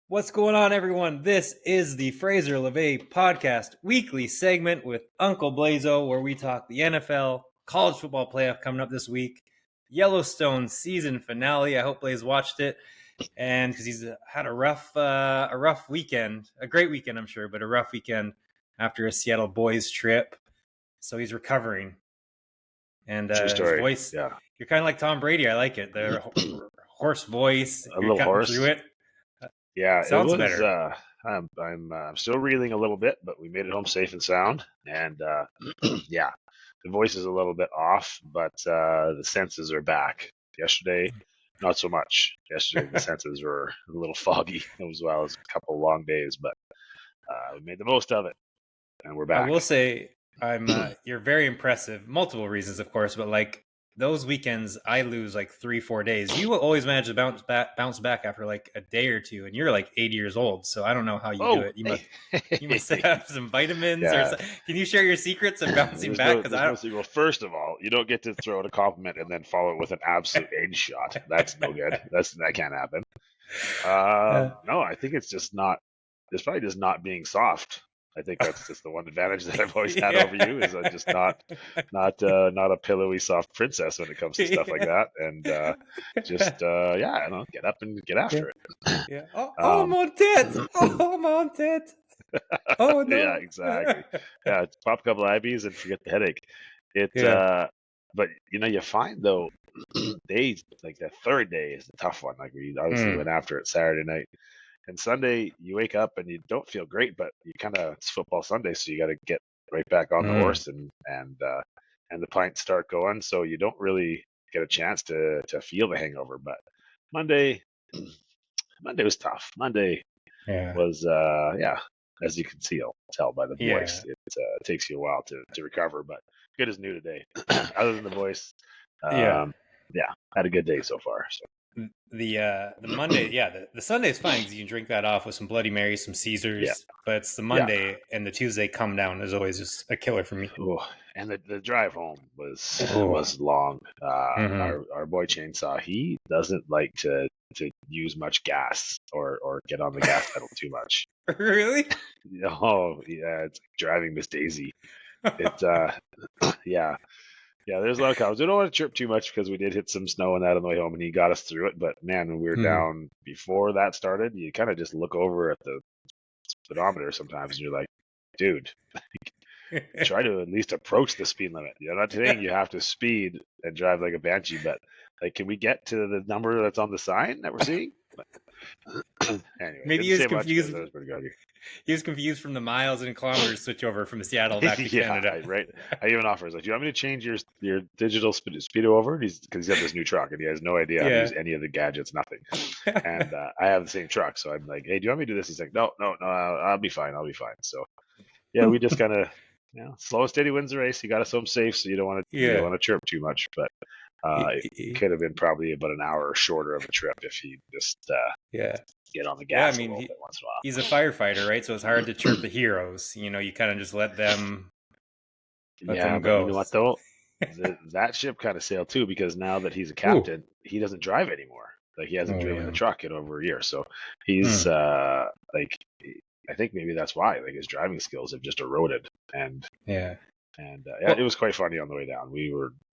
What's going on, everyone? This is the Fraser LeVay podcast weekly segment with Uncle Blaiso, where we talk the NFL, college football playoff coming up this week, Yellowstone season finale. I hope Blaze watched it, and because he's had a rough weekend, a great weekend, I'm sure, but a rough weekend after a Seattle boys trip. So he's recovering, and True his story. voice. Yeah, You're kind of like Tom Brady. I like it. The hoarse voice. a You're little cutting hoarse. through it. Yeah, it Sounds was. better. I'm still reeling a little bit, but we made it home safe and sound. And yeah, the voice is a little bit off, but the senses are back. Yesterday, not so much. Yesterday, the senses were a little foggy, as well as a couple long days, but we made the most of it, and we're I back. will say you're very impressive. Multiple reasons, of course, but like those weekends, I lose like 3-4 days. You will always manage to bounce back after like a day or two, and you're like 80 years old. So I don't know how you do Oh, it. You must hey. have some vitamins, or Yeah. can you share your secrets of bouncing back? Because I don't. Well, first of all, you don't get to throw out a compliment and then follow it with an absolute edge shot. That's no good. That can't happen. No, I think it's just not. It's probably just not being soft. I think that's just the one advantage that I've always had over you is I'm just not a pillowy soft princess when it comes to stuff like that, and yeah, I don't know, get up and get after it. Yeah. Oh, mon tête! Oh, mon tête! Oh Yeah, no! exactly. Yeah, pop a couple IBs and forget the headache. It Yeah. but you find though days like the third day is the tough one. Like we obviously went after it Saturday night. And Sunday you wake up and you don't feel great, but you it's football Sunday, so you gotta get right back on the horse and the pints start going. So you don't really get a chance to feel the hangover. But Monday Monday was tough. Monday Yeah. was yeah, as you can tell by the Yeah. voice, it takes you a while to recover, but good as new today. Other than the voice, Yeah. yeah, had a good day so far. So The Monday, yeah, the Sunday is fine because you can drink that off with some Bloody Mary, some Caesars. yeah, But it's the yeah. Monday and the Tuesday come down is always just a killer for me. Ooh, and the drive home Oh. was long. Mm-hmm. Our boy Chainsaw, he doesn't like to use much gas or get on the gas pedal too much. Really? Oh yeah, it's like driving Miss Daisy. It yeah. Yeah, there's a lot of cows. We don't want to chirp too much because we did hit some snow and that on the way home, and he got us through it. But man, when we were Mhm. down before that started, you kind of just look over at the speedometer sometimes, and you're like, dude, try to at least approach the speed limit. I'm not saying you have to speed and drive like a banshee, but like, can we get to the number that's on the sign that we're seeing? Anyway, Maybe didn't he was say much because confused. that was pretty good. He was confused from the miles and kilometers switch over from Seattle back to Yeah, Canada. right. I even offer, like, do you want me to change your digital speedo over? Because he's got this new truck and he has no idea how to Yeah. use any of the gadgets, nothing. And I have the same truck, so I'm like, hey, do you want me to do this? He's like, no, I'll be fine. So yeah, we just kind of slow and steady wins the race. You got us home safe, so you don't want to chirp too much, but it could have been probably about an hour shorter of a trip if he just Yeah. get on the gas I mean, a little bit once in a while. he's a firefighter, right? So it's hard to chirp the heroes. You kind of just let them Yeah, but go. you know what though? That ship kind of sailed too because now that he's a captain, he doesn't drive anymore. Like he hasn't driven the truck in over a year, so he's like, I think maybe that's why like his driving skills have just eroded. And yeah, it was quite funny on the way down.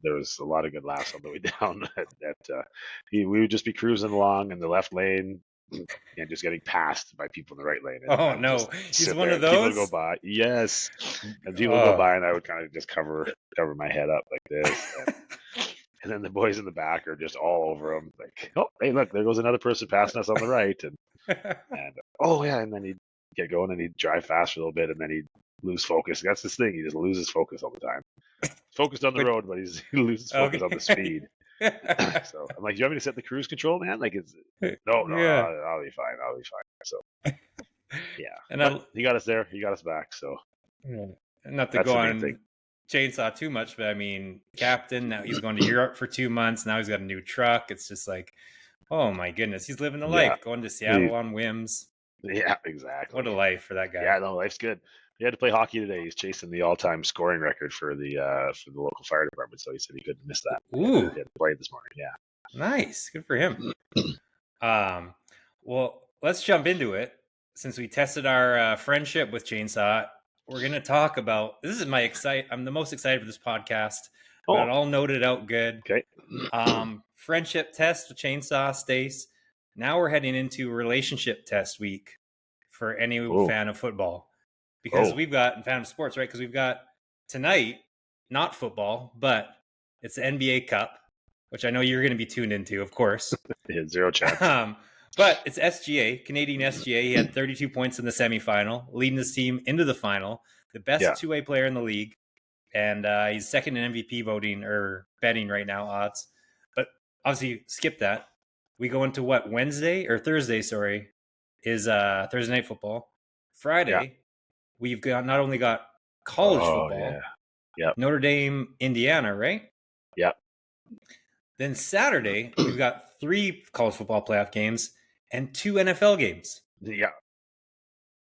There was a lot of good laughs on the way down. We would just be cruising along in the left lane and just getting passed by people in the right lane. And oh no, he's one of those. People would go by, yes, and people would go by, and I would kind of just cover my head up like this, and then the boys in the back are just all over him, like, oh, hey, look, there goes another person passing us on the right, and oh yeah, and then he'd get going and he'd drive fast for a little bit, and then he'd lose focus. That's his thing; he just loses focus all the time. Focused on the road, but he loses focus on the speed. So I'm like, you want me to set the cruise control, man? Like, no, I'll be fine. So yeah, and he got us there. He got us back. So not to go on Chainsaw too much, but I mean, captain. Now he's going to Europe for 2 months. Now he's got a new truck. It's just like, oh my goodness, he's living the life, going to Seattle on whims. Yeah, exactly. What a life for that guy. Yeah, no, life's good. He had to play hockey today. He's chasing the all-time scoring record for the local fire department, so he said he couldn't miss that. Ooh, he had to play this morning. Yeah, nice, good for him. Well, let's jump into it. Since we tested our friendship with Chainsaw, we're going to talk about this. Is I'm the most excited for this podcast. We got it all noted out good. Okay. Friendship test with Chainsaw, Stace. Now we're heading into relationship test week for any fan of football, because we've got fan of sports, right? Because we've got tonight, not football, but it's the NBA Cup, which I know you're going to be tuned into, of course. Zero chance. But it's SGA, Canadian SGA. He had 32 points in the semifinal, leading his team into the final. The best two-way player in the league, and he's second in MVP voting or betting right now odds. But obviously, skip that. We go into what, Wednesday or Thursday? Sorry, is Thursday night football. Friday, we've not only got college football, Notre Dame, Indiana, right? Yeah. Then Saturday, we've got 3 college football playoff games and 2 NFL games. Yeah.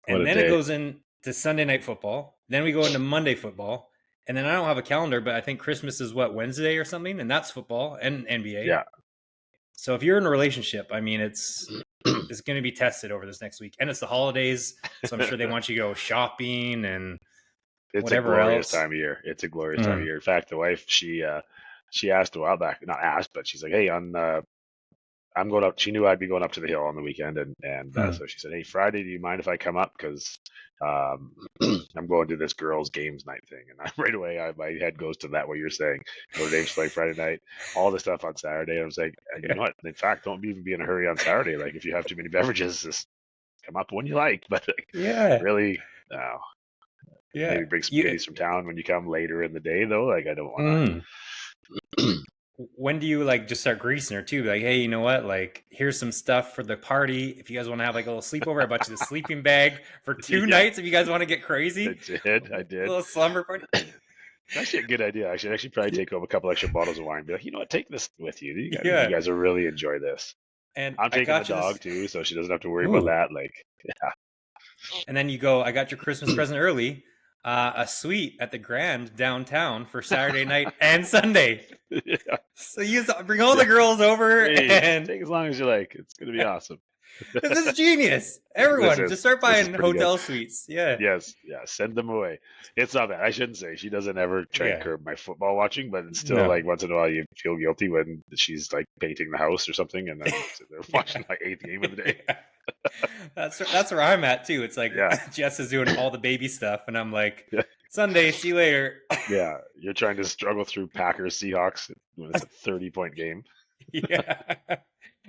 And then it goes into Sunday night football. Then we go into Monday football. And then I don't have a calendar, but I think Christmas is what, Wednesday or something? And that's football and NBA. Yeah. So if you're in a relationship, I mean, it's going to be tested over this next week. And it's the holidays, so I'm sure they want you to go shopping and whatever else. It's a glorious time of year. It's a glorious time of year. In fact, the wife, she asked a while back, not asked, but she's like, hey, I'm going up. She knew I'd be going up to the hill on the weekend, and so she said, "Hey, Friday, do you mind if I come up? Because I'm going to this girls' games night thing." And right away, my head goes to that. What you're saying, Notre Dame's playing Friday night, all the stuff on Saturday. I was like, you know what? In fact, don't even be in a hurry on Saturday. Like, if you have too many beverages, just come up when you like. But really, no. Maybe bring some goodies from town when you come later in the day, though. Like, I don't want to. When do you just start greasing her too? Like, hey, you know what? Like, here's some stuff for the party. If you guys want to have a little sleepover, I bought you the sleeping bag for 2 nights. If you guys want to get crazy, I did. A little slumber party. It's actually a good idea. I should actually probably take home a couple extra bottles of wine. And be like, you know what? Take this with you. You guys will really enjoy this. And I'm taking the dog too, so she doesn't have to worry about that. Like, yeah. And then you go, I got your Christmas present early. A suite at the Grand downtown for Saturday night and Sunday. So you bring all the girls over and take as long as you like. It's going to be awesome. This is genius. Everyone, just start buying hotel suites. Yeah. Yes. Yeah. Send them away. It's not bad. I shouldn't say she doesn't ever try to curb my football watching, but it's still like once in a while you feel guilty when she's like painting the house or something, and then they're watching my 8th game of the day. That's where I'm at too. It's like Jess is doing all the baby stuff, and I'm like, Sunday, see you later. Yeah, you're trying to struggle through Packers Seahawks when it's a 30-point game. Yeah,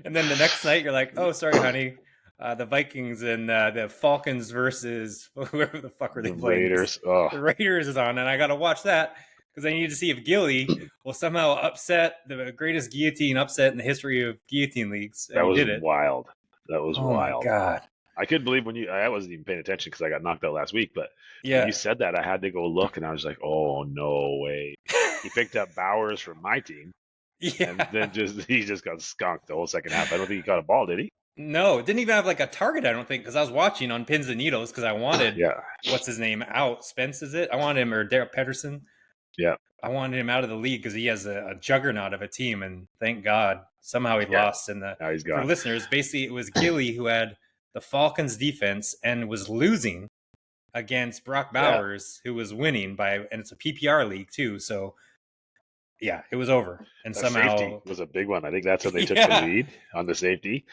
and then the next night you're like, oh, sorry, honey, the Vikings and the Falcons versus whoever the fuck are they playing? Raiders. The Raiders is on, and I got to watch that because I need to see if Gilly will somehow upset the greatest guillotine upset in the history of guillotine leagues. That was wild. That was wild. Oh my God. I couldn't believe I wasn't even paying attention because I got knocked out last week, but when you said that, I had to go look, and I was like, oh, no way. He picked up Bowers from my team, and then he just got skunked the whole second half. I don't think he got a ball, did he? No, didn't even have like a target, I don't think, because I was watching on pins and needles because I wanted, what's his name, out. Spence, is it? I wanted him, or Derek Pedersen. Yeah. I wanted him out of the league because he has a juggernaut of a team, and thank God somehow he lost. And now he's gone. For listeners, basically it was Gilly who had the Falcons defense and was losing against Brock Bowers, who was winning and it's a PPR league too. So yeah, it was over. And that somehow safety was a big one. I think that's how they took the lead on the safety,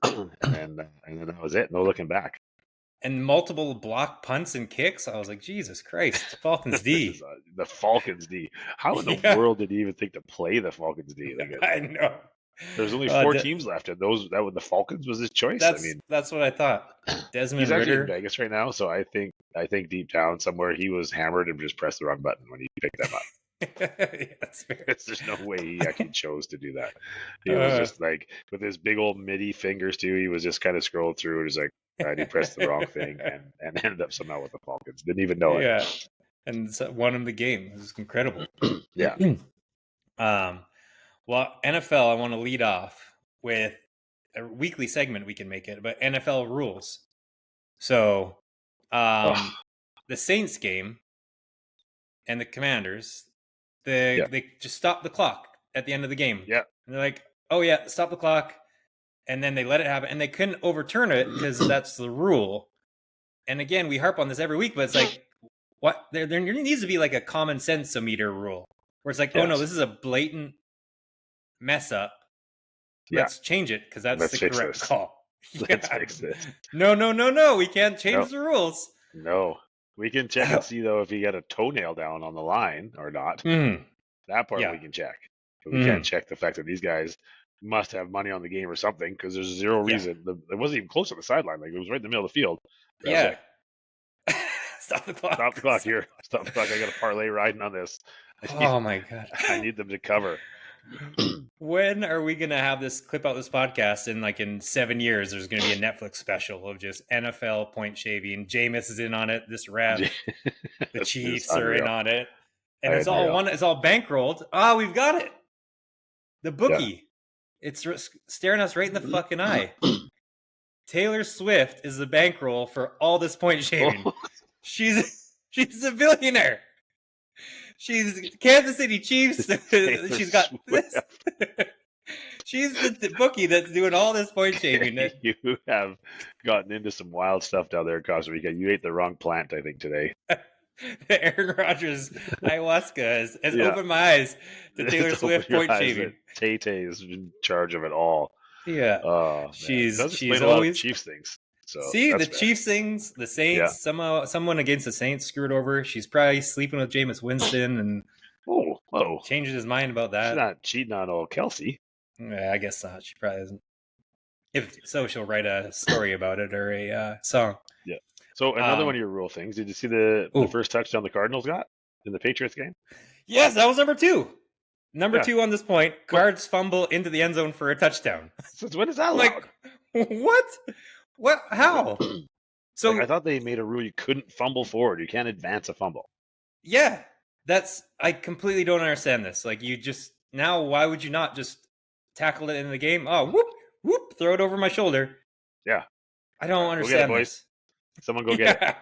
and then that was it. No looking back. And multiple block punts and kicks. I was like, Jesus Christ, Falcons D. The Falcons D. How in the world did he even think to play the Falcons D? I know. There's only 4 teams left, and the Falcons was his choice. That's what I thought. Desmond he's Ridder. Actually in Vegas right now, so I think deep down somewhere he was hammered and just pressed the wrong button when he picked them up. That's fair. There's no way he actually chose to do that. He was just like with his big old MIDI fingers too. He was just kind of scrolling through and was like, he pressed the wrong thing and ended up somehow with the Falcons. Didn't even know it. Yeah, and won him the game. It was incredible. Yeah. Well, NFL, I want to lead off with a weekly segment. We can make it, but NFL rules. So, the Saints game and the Commanders, they just stopped the clock at the end of the game. Yeah. And they're like, oh yeah, stop the clock. and then they let it happen, and they couldn't overturn it because that's the rule. And again, we harp on this every week, but it's like, what? There needs to be like a common sense-o-meter rule where it's like, oh no, this is a blatant mess up. Let's change it because that's the correct call. Let's fix this. No. We can't change the rules. No. We can check and see, though, if he got a toenail down on the line or not. That part we can check. But we can't check the fact that these guys must have money on the game or something because there's zero reason. It wasn't even close to the sideline. Like, it was right in the middle of the field. Yeah. Stop the clock. Stop the clock here. Stop the clock. I got a parlay riding on this. Oh, my God. I need them to cover. When are we going to have this clip out this podcast? And like in 7 years, there's going to be a Netflix special of just NFL point shaving. Jameis is in on it. This ref, the Chiefs are in on it. And it's all bankrolled. We've got it. The bookie. It's staring us right in the fucking eye. Taylor Swift is the bankroll for all this point shaving. She's a billionaire. She's Kansas City Chiefs. She's got this. She's the bookie that's doing all this point shaving. You have gotten into some wild stuff down there in Costa Rica. You ate the wrong plant, I think, today. Aaron Rodgers ayahuasca has opened my eyes to Taylor Swift point shaving. Tay is in charge of it all. Yeah, she's always a lot of Chiefs things. So the Chiefs things, the Saints. Someone against the Saints screwed over. She's probably sleeping with Jameis Winston and changes his mind about that. She's not cheating on old Kelsey. Yeah, I guess not. She probably isn't. If so, she'll write a story about it or a song. Yeah. So another one of your rule things. Did you see the first touchdown the Cardinals got in the Patriots game? Yes, that was number 2. Number 2 on this point. Cards fumble into the end zone for a touchdown. Since when is that allowed? What? What? How? So I thought they made a rule you couldn't fumble forward. You can't advance a fumble. Yeah, I completely don't understand this. Like, you just now, why would you not just tackle it in the game? Oh, whoop, throw it over my shoulder. Yeah, I don't understand this. Someone go get it.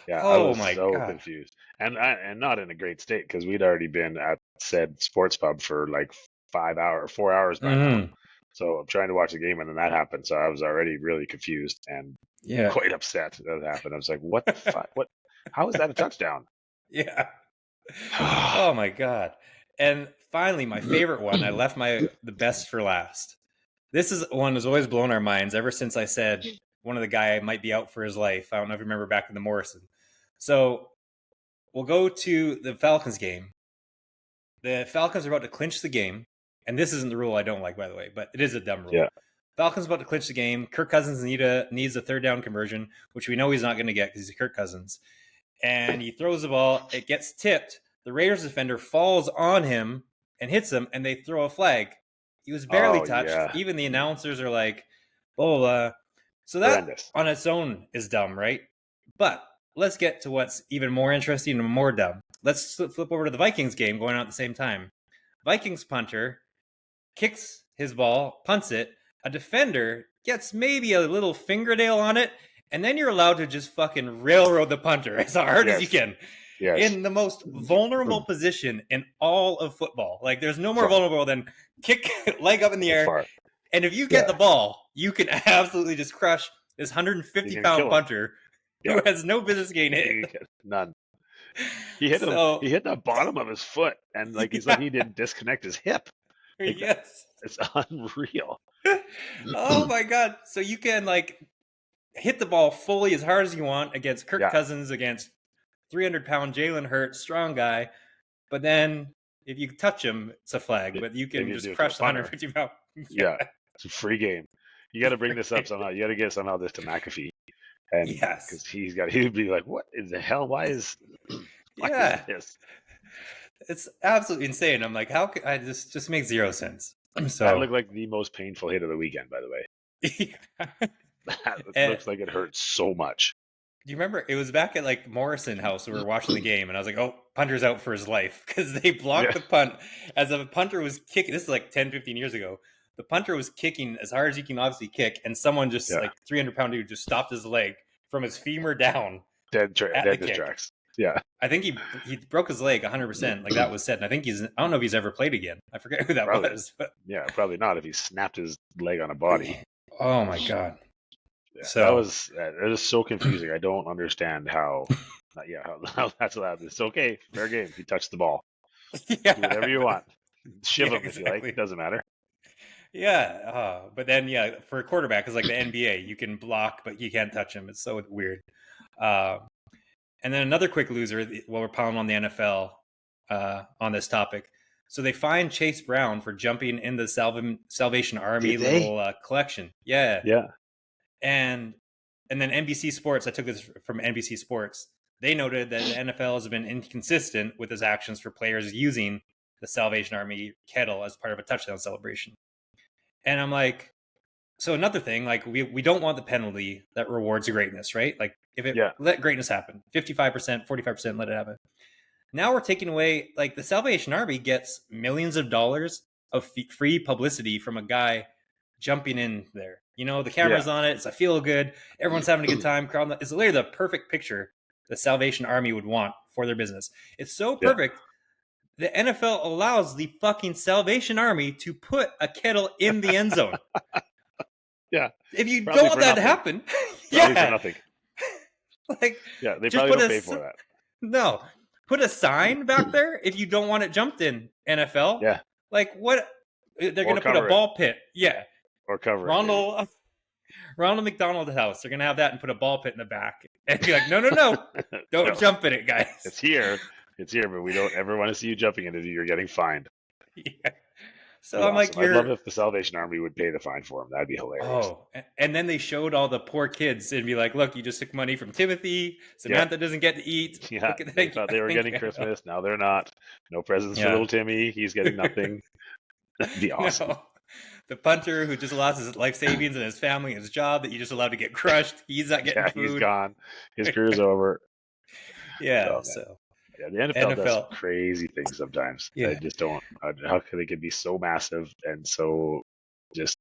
Yeah, I was so confused, and not in a great state because we'd already been at said sports pub for like 4 hours by now. So I'm trying to watch the game, and then that happened. So I was already really confused and quite upset that it happened. I was like, "What the fuck? What? How is that a touchdown?" Yeah. Oh my God! And finally, my favorite one. I left the best for last. This is one that's always blown our minds ever since I said one of the guy might be out for his life. I don't know if you remember back in the Morrison. So we'll go to the Falcons game. The Falcons are about to clinch the game. And this isn't the rule I don't like, by the way, but it is a dumb rule. Yeah. Falcons about to clinch the game. Kirk Cousins needs a third down conversion, which we know he's not going to get because he's Kirk Cousins. And he throws the ball. It gets tipped. The Raiders defender falls on him and hits him, and they throw a flag. He was barely touched. Yeah. Even the announcers are like, So that horrendous. On its own is dumb, right? But let's get to what's even more interesting and more dumb. Let's flip over to the Vikings game going on at the same time. Vikings punter kicks his ball, punts it. A defender gets maybe a little fingernail on it, and then you're allowed to just fucking railroad the punter as hard as you can. Yes. In the most vulnerable position in all of football. Like, there's no more vulnerable than kick leg up in the air. And if you get the ball, you can absolutely just crush this 150-pound punter who has no business getting hit. None. He hit him. He hit the bottom of his foot, and like he's like he didn't disconnect his hip. Like, yes, it's unreal. Oh my God! So you can like hit the ball fully as hard as you want against Kirk Cousins, against 300-pound Jalen Hurts, strong guy. But then if you touch him, it's a flag. But you can just crush the 150-pound. Yeah, it's a free game. You got to bring this up somehow. You got to get somehow this to McAfee. And because he'd be like, what in the hell? Why is this? It's absolutely insane. I'm like, how could I just makes zero sense. So that looked like the most painful hit of the weekend, by the way. It looks like it hurt so much. Do you remember? It was back at like Morrison House. We were watching the game, and I was like, oh, punter's out for his life because they blocked the punt as a punter was kicking. This is like 10, 15 years ago. The punter was kicking as hard as he can obviously kick, and someone just like 300-pound dude just stopped his leg from his femur down. Dead tracks. Yeah, I think he broke his leg 100%. Like that was said. And I think I don't know if he's ever played again. I forget who that probably. was. But Yeah, probably not if he snapped his leg on a body. oh my God. Yeah, So that is so confusing. I don't understand how. How that's allowed. It's okay, fair game. If you touch the ball, do whatever you but, want. Shiv yeah, him if you like. exactly. Doesn't matter. Yeah, but then for a quarterback, it's like the NBA. You can block, but you can't touch him. It's so weird. Uh, and then another quick loser while we're piling on the NFL on this topic. So they fined Chase Brown for jumping in the Salvation Army Did they? little collection. Yeah, Yeah. and then NBC Sports. I took this from NBC Sports. They noted that the NFL has been inconsistent with its actions for players using the Salvation Army kettle as part of a touchdown celebration. And I'm like, so another thing, like we don't want the penalty that rewards greatness, right? Like if it Yeah. let greatness happen, 55%, 45%, let it happen. Now we're taking away, like the Salvation Army gets millions of dollars of free publicity from a guy jumping in there. You know, the camera's on it. It's a feel good. Everyone's having a good time. It's literally the perfect picture the Salvation Army would want for their business. It's so Yeah. perfect. The NFL allows the fucking Salvation Army to put a kettle in the end zone. Yeah. If you Probably don't want for that to nothing. happen, Probably for yeah, nothing. like Yeah, they just probably put don't pay for that. no, put a sign back there if you don't want it jumped in. NFL, Yeah. like what? They're Or gonna put a cover it. ball pit. Yeah, Or cover it. Maybe. Ronald McDonald House. They're gonna have that and put a ball pit in the back and be like, no, don't No. jump in it, guys. It's here, but we don't ever want to see you jumping into it. You're getting fined. Yeah. So Be I'm awesome. like, I'd love if the Salvation Army would pay the fine for him. That'd be hilarious. oh, and then they showed all the poor kids and be like, look, you just took money from Timothy. Samantha doesn't get to eat. Yeah. Look at They thought they were getting Christmas. Now they're not. No presents for little Timmy. He's getting nothing. That'd be awesome. No. The punter who just lost his life savings and his family and his job that you just allowed to get crushed. He's not getting food. He's gone. His career's over. Yeah, yeah, the NFL does some crazy things sometimes. Yeah. I just don't. How can they be so massive and so just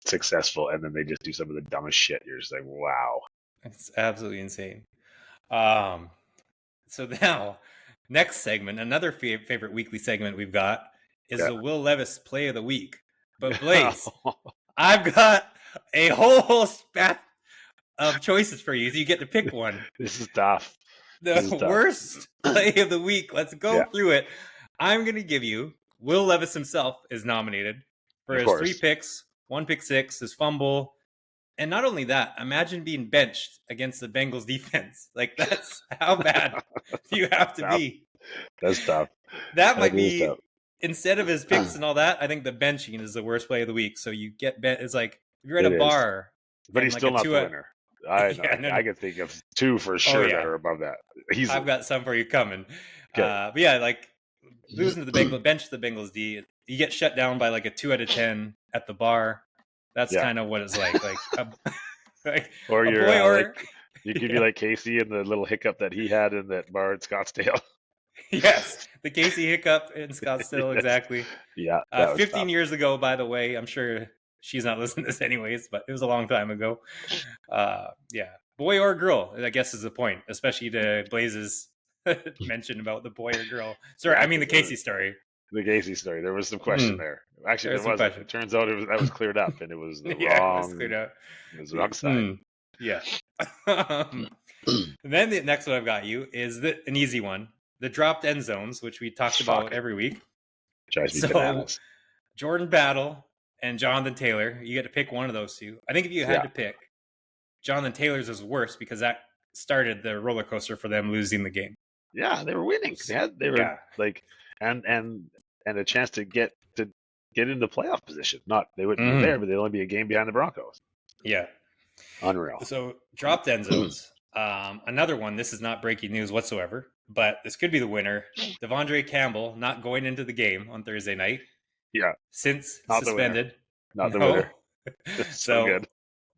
successful, and then they just do some of the dumbest shit? You're just like, wow. It's absolutely insane. So now, next segment, another favorite weekly segment we've got is the Will Levis Play of the Week. But Blaze, I've got a whole spat of choices for you, so you get to pick one. This is tough. The worst play of the week. Let's go through it. I'm going to give you Will Levis himself is nominated for his 3 picks, 1 pick 6, his fumble. And not only that, imagine being benched against the Bengals defense. Like, that's how bad you have to be. That's tough. That might be, instead of his picks and all that, I think the benching is the worst play of the week. So you get bent. It's like, if you're at a bar. But he's still not the winner. I can think of 2 for sure that are above that. I've got some for you coming. But yeah, like losing to the Bengals, bench the Bengals D, you get shut down by like a 2 out of 10 at the bar. That's kind of what it's like. Or you're you could be like Casey and the little hiccup that he had in that bar at Scottsdale. Yes, the Casey hiccup in Scottsdale, exactly. Yeah, 15 years ago, by the way. I'm sure she's not listening to this anyways, but it was a long time ago. Yeah, boy or girl, I guess is the point, especially to Blaze's mention about the boy or girl. Sorry, I mean the Casey story. The Casey story. There was some question there. Actually, there wasn't. It turns out that was cleared up, and it was the wrong. It was the wrong side. Yeah. And then the next one I've got you is an easy one: the dropped end zones, which we talked about every week. Drives me bananas. Jordan Battle and Jonathan Taylor. You get to pick one of those 2. I think if you had to pick, Jonathan Taylor's is worse because that started the roller coaster for them losing the game. Yeah, they were winning. They were like, and a chance to get into playoff position. Not they wouldn't be there, but they'd only be a game behind the Broncos. Yeah, unreal. So dropped end zones. Another one. This is not breaking news whatsoever, but this could be the winner. Devondre Campbell not going into the game on Thursday night. Yeah, since not suspended. The winner. So good.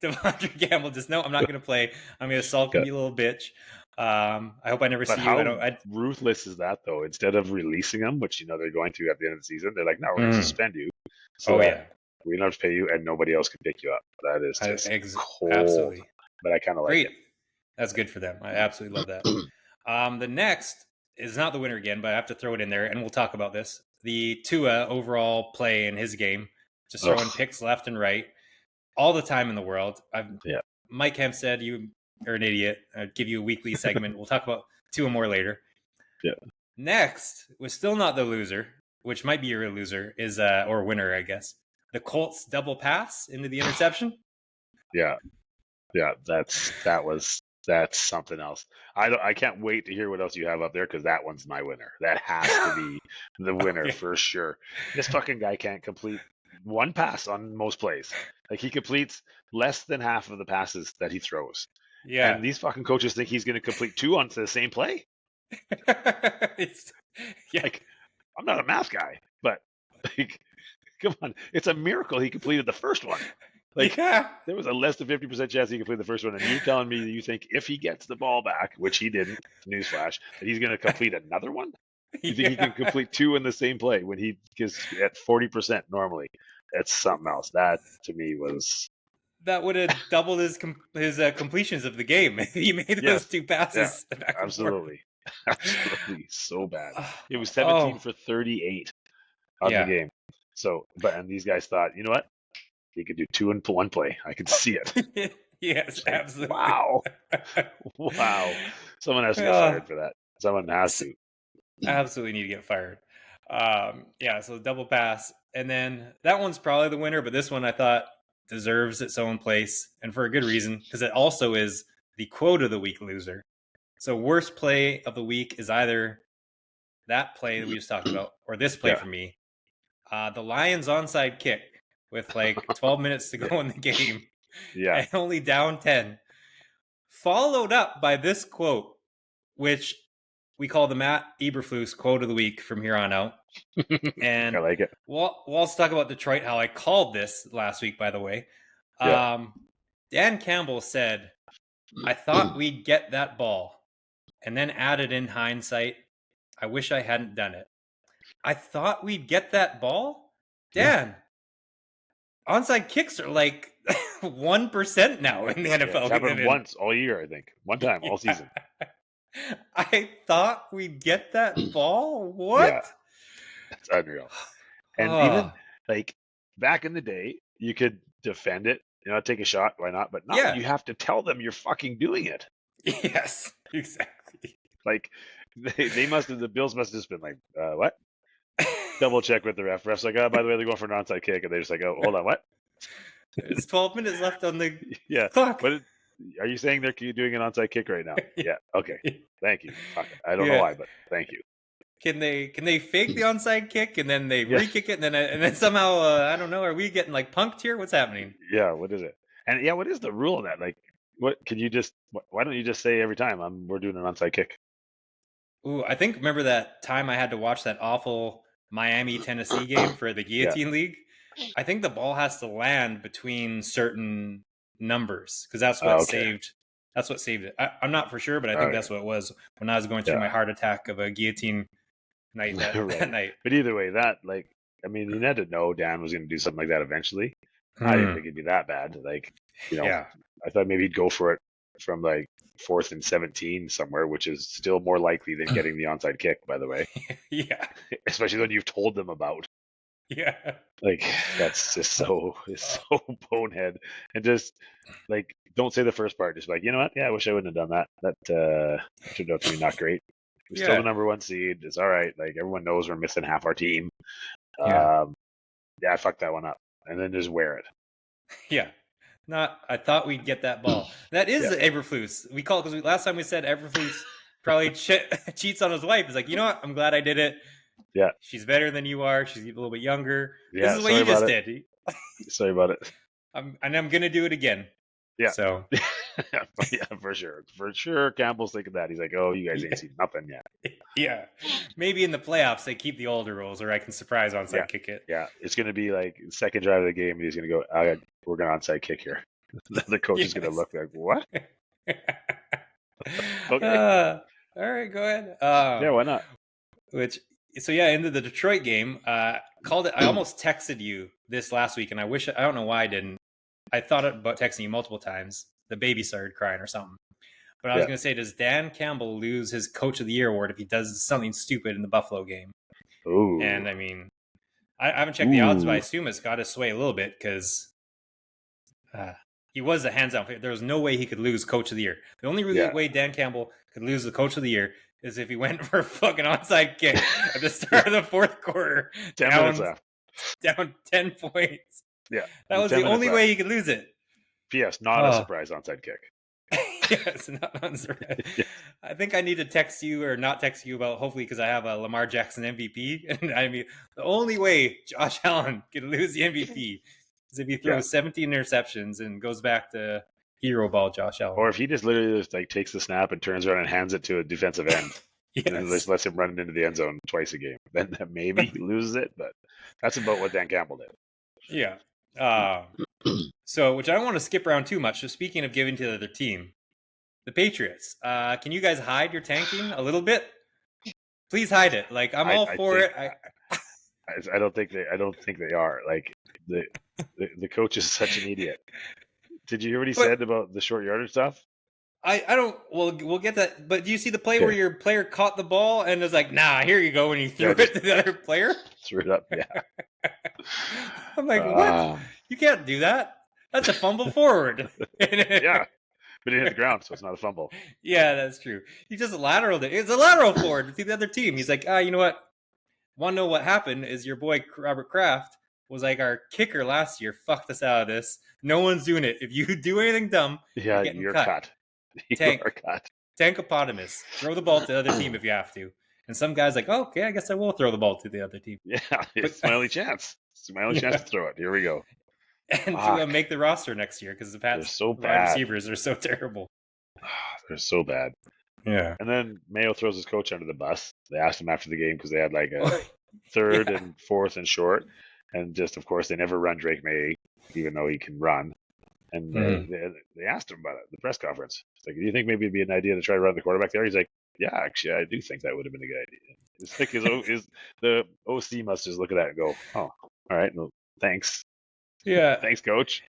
Devondre Campbell just I'm not going to play. I'm going to sulk and be a little bitch. I hope I never see you. How ruthless is that, though? Instead of releasing them, which they're going to at the end of the season, they're like, "No, we're going to suspend you." So we don't have to pay you, and nobody else can pick you up. That is just cold. Absolutely. But I kind of like it. That's good for them. I absolutely love that. The next is not the winner again, but I have to throw it in there, and we'll talk about this. The Tua overall play in his game, just throwing picks left and right, all the time in the world. Mike Hemp said you are an idiot. I'd give you a weekly segment. We'll talk about Tua more later. Yeah. Next was still not the loser, which might be your loser, is or winner, I guess. The Colts double pass into the interception. Yeah. That's something else. I can't wait to hear what else you have up there because that one's my winner. That has to be the winner for sure. This fucking guy can't complete one pass on most plays. Like he completes less than half of the passes that he throws. Yeah. And these fucking coaches think he's going to complete two onto the same play. Like, I'm not a math guy, but like, come on, it's a miracle he completed the first one. Like, there was a less than 50% chance he completed the first one, and you're telling me that you think if he gets the ball back, which he didn't, newsflash, that he's going to complete another one? You think he can complete two in the same play when he gets at 40% normally? That's something else. That to me was that would have doubled his completions of the game. He made those two passes. Yeah, absolutely, absolutely, so bad. It was 17 for 38 on the game. So, and these guys thought, you know what? He could do two in one play. I could see it. Yes, like, absolutely. Wow. Someone has to get fired for that. Someone has to. Absolutely need to get fired. So double pass. And then that one's probably the winner, but this one I thought deserves its own place, and for a good reason, because it also is the quote of the week loser. So worst play of the week is either that play that we just talked about or this play for me. The Lions onside kick with like 12 minutes to go in the game. And only down 10. Followed up by this quote, which we call the Matt Eberflus quote of the week from here on out. And I like it. We'll also talk about Detroit, how I called this last week, by the way. Dan Campbell said, I thought we'd get that ball, and then added in hindsight, I wish I hadn't done it. I thought we'd get that ball? Dan, onside kicks are like 1% now in the NFL. It's happened once all year, I think. One time all season. I thought we'd get that ball? What? Yeah. That's unreal. And even like back in the day, you could defend it, take a shot, why not? But now you have to tell them you're fucking doing it. Yes, exactly. Like the Bills must have just been like, what? Double check with the ref. Ref's like, oh, by the way, they're going for an onside kick, and they're just like, oh, hold on, what? There's 12 minutes left on the clock. But are you saying they're doing an onside kick right now? Yeah. Okay. Thank you. I don't know why, but thank you. Can they fake the onside kick and then they re-kick it and then somehow I don't know, are we getting like punked here? What's happening? Yeah. What is it? And what is the rule of that? Like, what can you just? Why don't you just say every time we're doing an onside kick? Ooh, I think remember that time I had to watch that awful Miami-Tennessee game for the Guillotine League? I think the ball has to land between certain numbers because that's what saved. That's what saved it. I'm not for sure, but I think that's what it was when I was going through my heart attack of a guillotine night that night. But either way, you had to know Dan was going to do something like that eventually. I didn't think it'd be that bad. Like, I thought maybe he'd go for it from like 4th and 17 somewhere, which is still more likely than getting the onside kick, by the way. Yeah. Especially when you've told them about. Yeah. Like, that's just so bonehead. And just like, don't say the first part. Just like, you know what? Yeah, I wish I wouldn't have done that. That turned out to be not great. We're still the number 1 seed. It's all right. Like, everyone knows we're missing half our team. I fucked that one up. And then just wear it. Yeah. I thought we'd get that ball. That is Eberflus. We call it because last time we said Eberflus probably cheats on his wife. It's like, you know what? I'm glad I did it. Yeah. She's better than you are. She's a little bit younger. Yeah, this is what you just did. Sorry about it. I'm going to do it again. Yeah. So. Yeah, for sure. For sure, Campbell's thinking that. He's like, oh, you guys ain't seen nothing yet. Yeah. Maybe in the playoffs they keep the older rules, or I can surprise onside kick it. Yeah. It's going to be like second drive of the game, and he's going to go, we're going to onside kick here. The coach is going to look like, what? Okay. All right, go ahead. Yeah, why not? Into the Detroit game, called it. I almost texted you this last week, and I don't know why I didn't. I thought about texting you multiple times. The baby started crying or something. But I was going to say, does Dan Campbell lose his Coach of the Year award if he does something stupid in the Buffalo game? Ooh. And I mean, I haven't checked the odds, but I assume it's got to sway a little bit because he was a hands-down favorite. There was no way he could lose Coach of the Year. The only way Dan Campbell could lose the Coach of the Year is if he went for a fucking onside kick at the start of the fourth quarter. 10 minutes left. Down 10 points. Yeah. That was the only way he could lose it. P.S. Not a surprise onside kick. Yes, not unsurprised. Yes. I think I need to text you or not text you about, hopefully, because I have a Lamar Jackson MVP. And I mean, the only way Josh Allen can lose the MVP is if he throws 17 interceptions and goes back to hero ball Josh Allen. Or if he just literally just like takes the snap and turns around and hands it to a defensive end. Yes. And then just lets him run into the end zone twice a game. Then maybe he loses it, but that's about what Dan Campbell did. Yeah. So, which I don't want to skip around too much. So speaking of giving to the other team, the Patriots. Can you guys hide your tanking a little bit? Please hide it. Like I'm all for it. I don't think they are. Like the coach is such an idiot. Did you hear what he said about the short yardage stuff? I don't. Well, we'll get that. But do you see the play where your player caught the ball and was like, "Nah, here you go," when he threw it to the other player? Threw it up. Yeah. I'm like, what? You can't do that. That's a fumble forward. Yeah. But it hit the ground, so it's not a fumble. Yeah, that's true. He just lateraled it. It's a lateral forward to the other team. He's like, you know what? Want to know what happened is your boy Robert Kraft was like our kicker last year. Fucked us out of this. No one's doing it. If you do anything dumb, you're cut. You're cut. Tankopotamus. Throw the ball to the other team if you have to. And some guy's like, oh, okay, I guess I will throw the ball to the other team. Yeah, it's my only chance. It's my only chance to throw it. Here we go. And to make the roster next year because the Pats wide receivers are so terrible. They're so bad. Yeah. And then Mayo throws his coach under the bus. They asked him after the game because they had like a third and fourth and short. And just, of course, they never run Drake May, even though he can run. And they asked him about it at the press conference. It's like, do you think maybe it'd be an idea to try to run the quarterback there? He's like, yeah, actually, I do think that would have been a good idea. It's like the OC must just look at that and go, oh, all right, well, thanks. Yeah. Thanks, coach.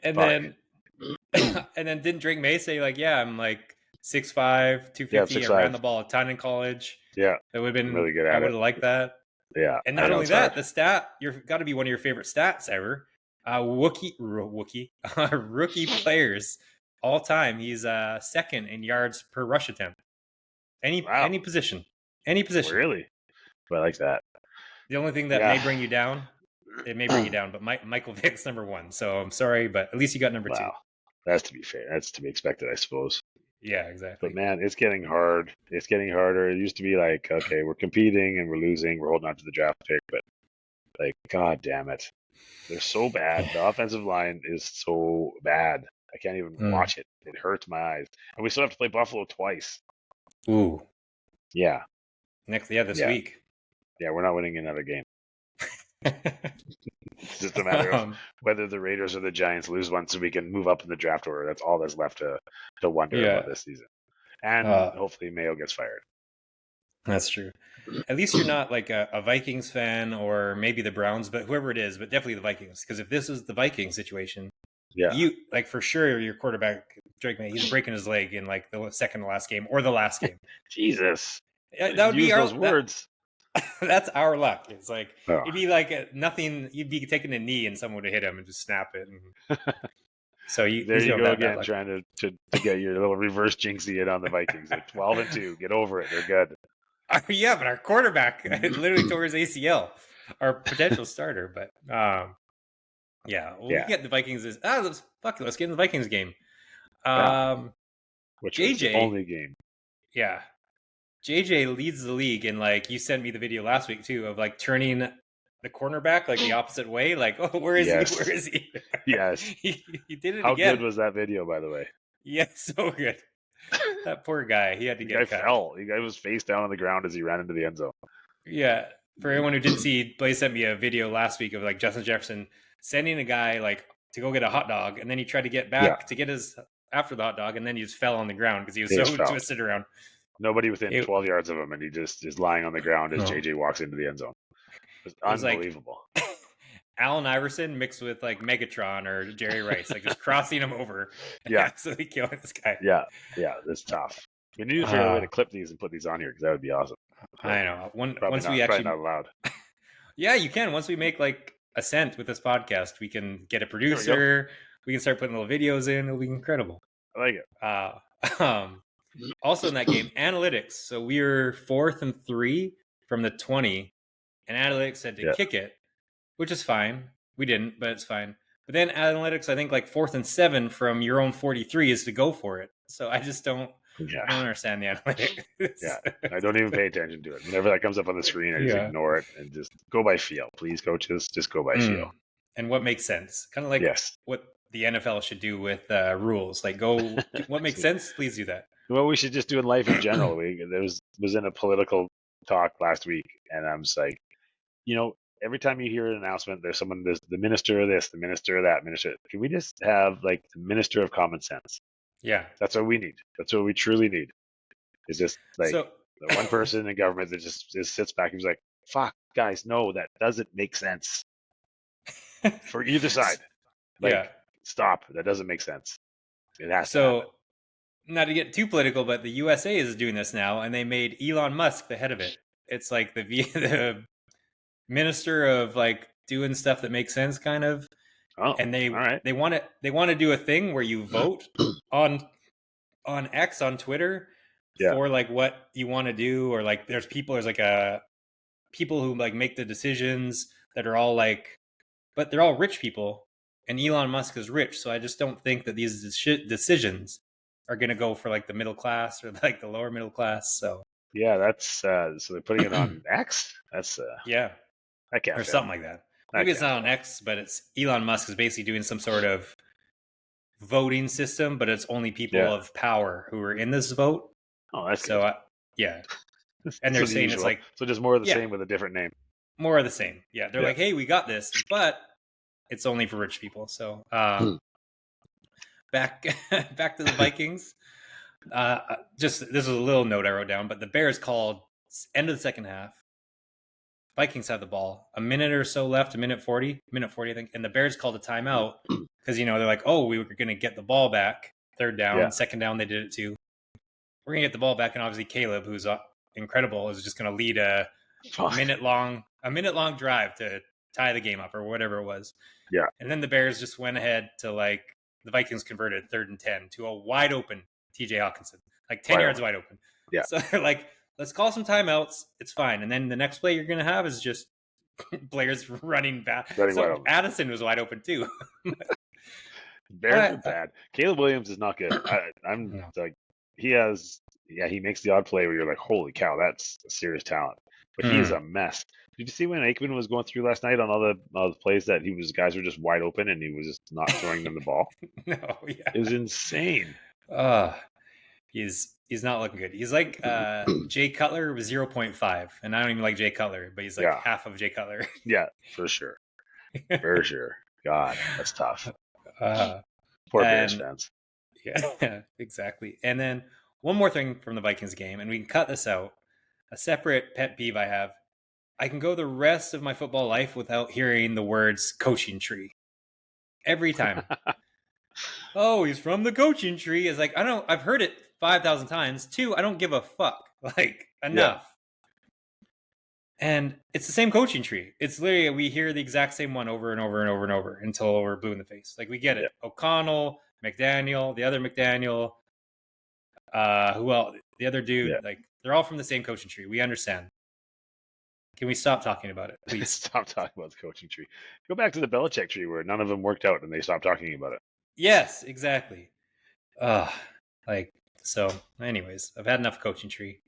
And then didn't Drake May say like, yeah, I'm like 6'5", 250. I ran the ball a ton in college. Yeah. It would have been really good at it. I would have liked that. Yeah. And not only that, the stat, you've got to be one of your favorite stats ever. Rookie players all time. He's second in yards per rush attempt. Any position. Really? I like that. The only thing that may bring you down, but Michael Vick's number one. So I'm sorry, but at least you got number two. That's to be fair. That's to be expected, I suppose. Yeah, exactly. But man, it's getting hard. It's getting harder. It used to be like, okay, we're competing and we're losing. We're holding on to the draft pick, but like, god damn it. They're so bad. The offensive line is so bad. I can't even watch it. It hurts my eyes. And we still have to play Buffalo twice. Ooh. Yeah. This week. Yeah, we're not winning another game. It's just a matter of whether the Raiders or the Giants lose one so we can move up in the draft order. That's all that's left to wonder about this season. And hopefully Mayo gets fired. That's true. At least you're not like a Vikings fan or maybe the Browns, but whoever it is, but definitely the Vikings. Because if this is the Vikings situation, you like for sure your quarterback, Drake May, he's breaking his leg in like the second to last game or the last game. Jesus. That would be those words. That's our luck. It's like it'd be like nothing. You'd be taking a knee and someone would hit him and just snap it. So you go again, trying to get your little reverse jinxie in on the Vikings. Like 12-2, get over it. They're good. Yeah, but our quarterback literally tore his ACL, our potential starter. But we get the Vikings. Let's get in the Vikings game. Which JJ, was the only game. Yeah. JJ leads the league, and like you sent me the video last week too of like turning the cornerback like the opposite way. Like, oh, where is he? Where is he? Yes, he did it How again. How good was that video, by the way? Yeah, so good. That poor guy. He had to get cut. Fell. The guy was face down on the ground as he ran into the end zone. Yeah. For anyone who didn't see, Blaze sent me a video last week of like Justin Jefferson sending a guy like to go get a hot dog, and then he tried to get back to get his after the hot dog, and then he just fell on the ground because he was so twisted around. Nobody within 12 yards of him, and he just is lying on the ground as JJ walks into the end zone. It was unbelievable. Like, Allen Iverson mixed with like Megatron or Jerry Rice, like just crossing him over and Yeah. absolutely killing this guy. Yeah, that's tough. We need to figure out a way to clip these and put these on here because that would be awesome. But I know. probably not allowed. Yeah, you can. Once we make like a cent with this podcast, we can get a producer. We can start putting little videos in. It'll be incredible. I like it. Also in that game, analytics. So we were 4th and 3 from the 20, and analytics said to kick it, which is fine. We didn't, but it's fine. But then analytics, I think like 4th and 7 from your own 43 is to go for it. So I just don't understand the analytics. Yeah, I don't even pay attention to it. Whenever that comes up on the screen, I just ignore it and just go by feel. Please, coaches, just go by feel. And what makes sense? Kind of like what the NFL should do with rules. Like, go what makes sense? Please do that. What we should just do in life in general. There was in a political talk last week, and I'm just like, every time you hear an announcement, there's the minister of this, the minister of that, minister. Can we just have like the minister of common sense? Yeah. That's what we need. That's what we truly need. It's just like the one person in government that just sits back and is like, fuck, guys, no, that doesn't make sense for either side. Stop. That doesn't make sense. It has to happen. Not to get too political, but the USA is doing this now, and they made Elon Musk the head of it. It's like the minister of like doing stuff that makes sense, kind of. Oh, and they want to do a thing where you vote on X on Twitter for like what you want to do, or like there's like people who like make the decisions that are all like, but they're all rich people, and Elon Musk is rich, so I just don't think that these decisions are going to go for like the middle class or like the lower middle class. So that's so they're putting it on X. That's I can't or something like that. Maybe it's not on X, but it's Elon Musk is basically doing some sort of voting system, but it's only people of power who are in this vote. Oh, that's so good. And they're saying it's like so just more of the same with a different name. More of the same. Yeah, they're like, hey, we got this, but it's only for rich people. So back to the Vikings. Just this is a little note I wrote down, but the Bears called end of the second half. Vikings had the ball, a minute or so left, minute 40, I think, and the Bears called a timeout because they're like, oh, we were going to get the ball back, third down, second down, they did it too. We're going to get the ball back, and obviously Caleb, who's incredible, is just going to lead a minute long drive to tie the game up or whatever it was. Yeah, and then the Bears just went ahead to like the Vikings converted 3rd and 10 to a wide open TJ Hawkinson, like 10 yards wide open. Yeah, so they're like, let's call some timeouts. It's fine. And then the next play you're going to have is just Blair's running back. So Addison was wide open too. Bears are bad. Caleb Williams is not good. I'm like, he makes the odd play where you're like, holy cow, that's a serious talent. But he is a mess. Did you see when Aikman was going through last night on all the plays that guys were just wide open and he was just not throwing them the ball? No, yeah. It was insane. He's not looking good. He's like Jay Cutler was 0.5, and I don't even like Jay Cutler, but he's like half of Jay Cutler. Yeah, for sure. For sure. God, that's tough. Poor Bears fans. Yeah, exactly. And then one more thing from the Vikings game, and we can cut this out. A separate pet peeve I have. I can go the rest of my football life without hearing the words coaching tree. Every time. Oh, he's from the coaching tree. It's like, I've heard it 5,000 times. 2, I don't give a fuck. Like, enough. Yeah. And it's the same coaching tree. It's literally, we hear the exact same one over and over and over and over until we're blue in the face. Like, we get it. Yeah. O'Connell, McDaniel, the other McDaniel, who else? The other dude. Yeah. Like, they're all from the same coaching tree. We understand. Can we stop talking about it, please? Stop talking about the coaching tree. Go back to the Belichick tree where none of them worked out and they stopped talking about it. Yes, exactly. So anyways, I've had enough coaching tree.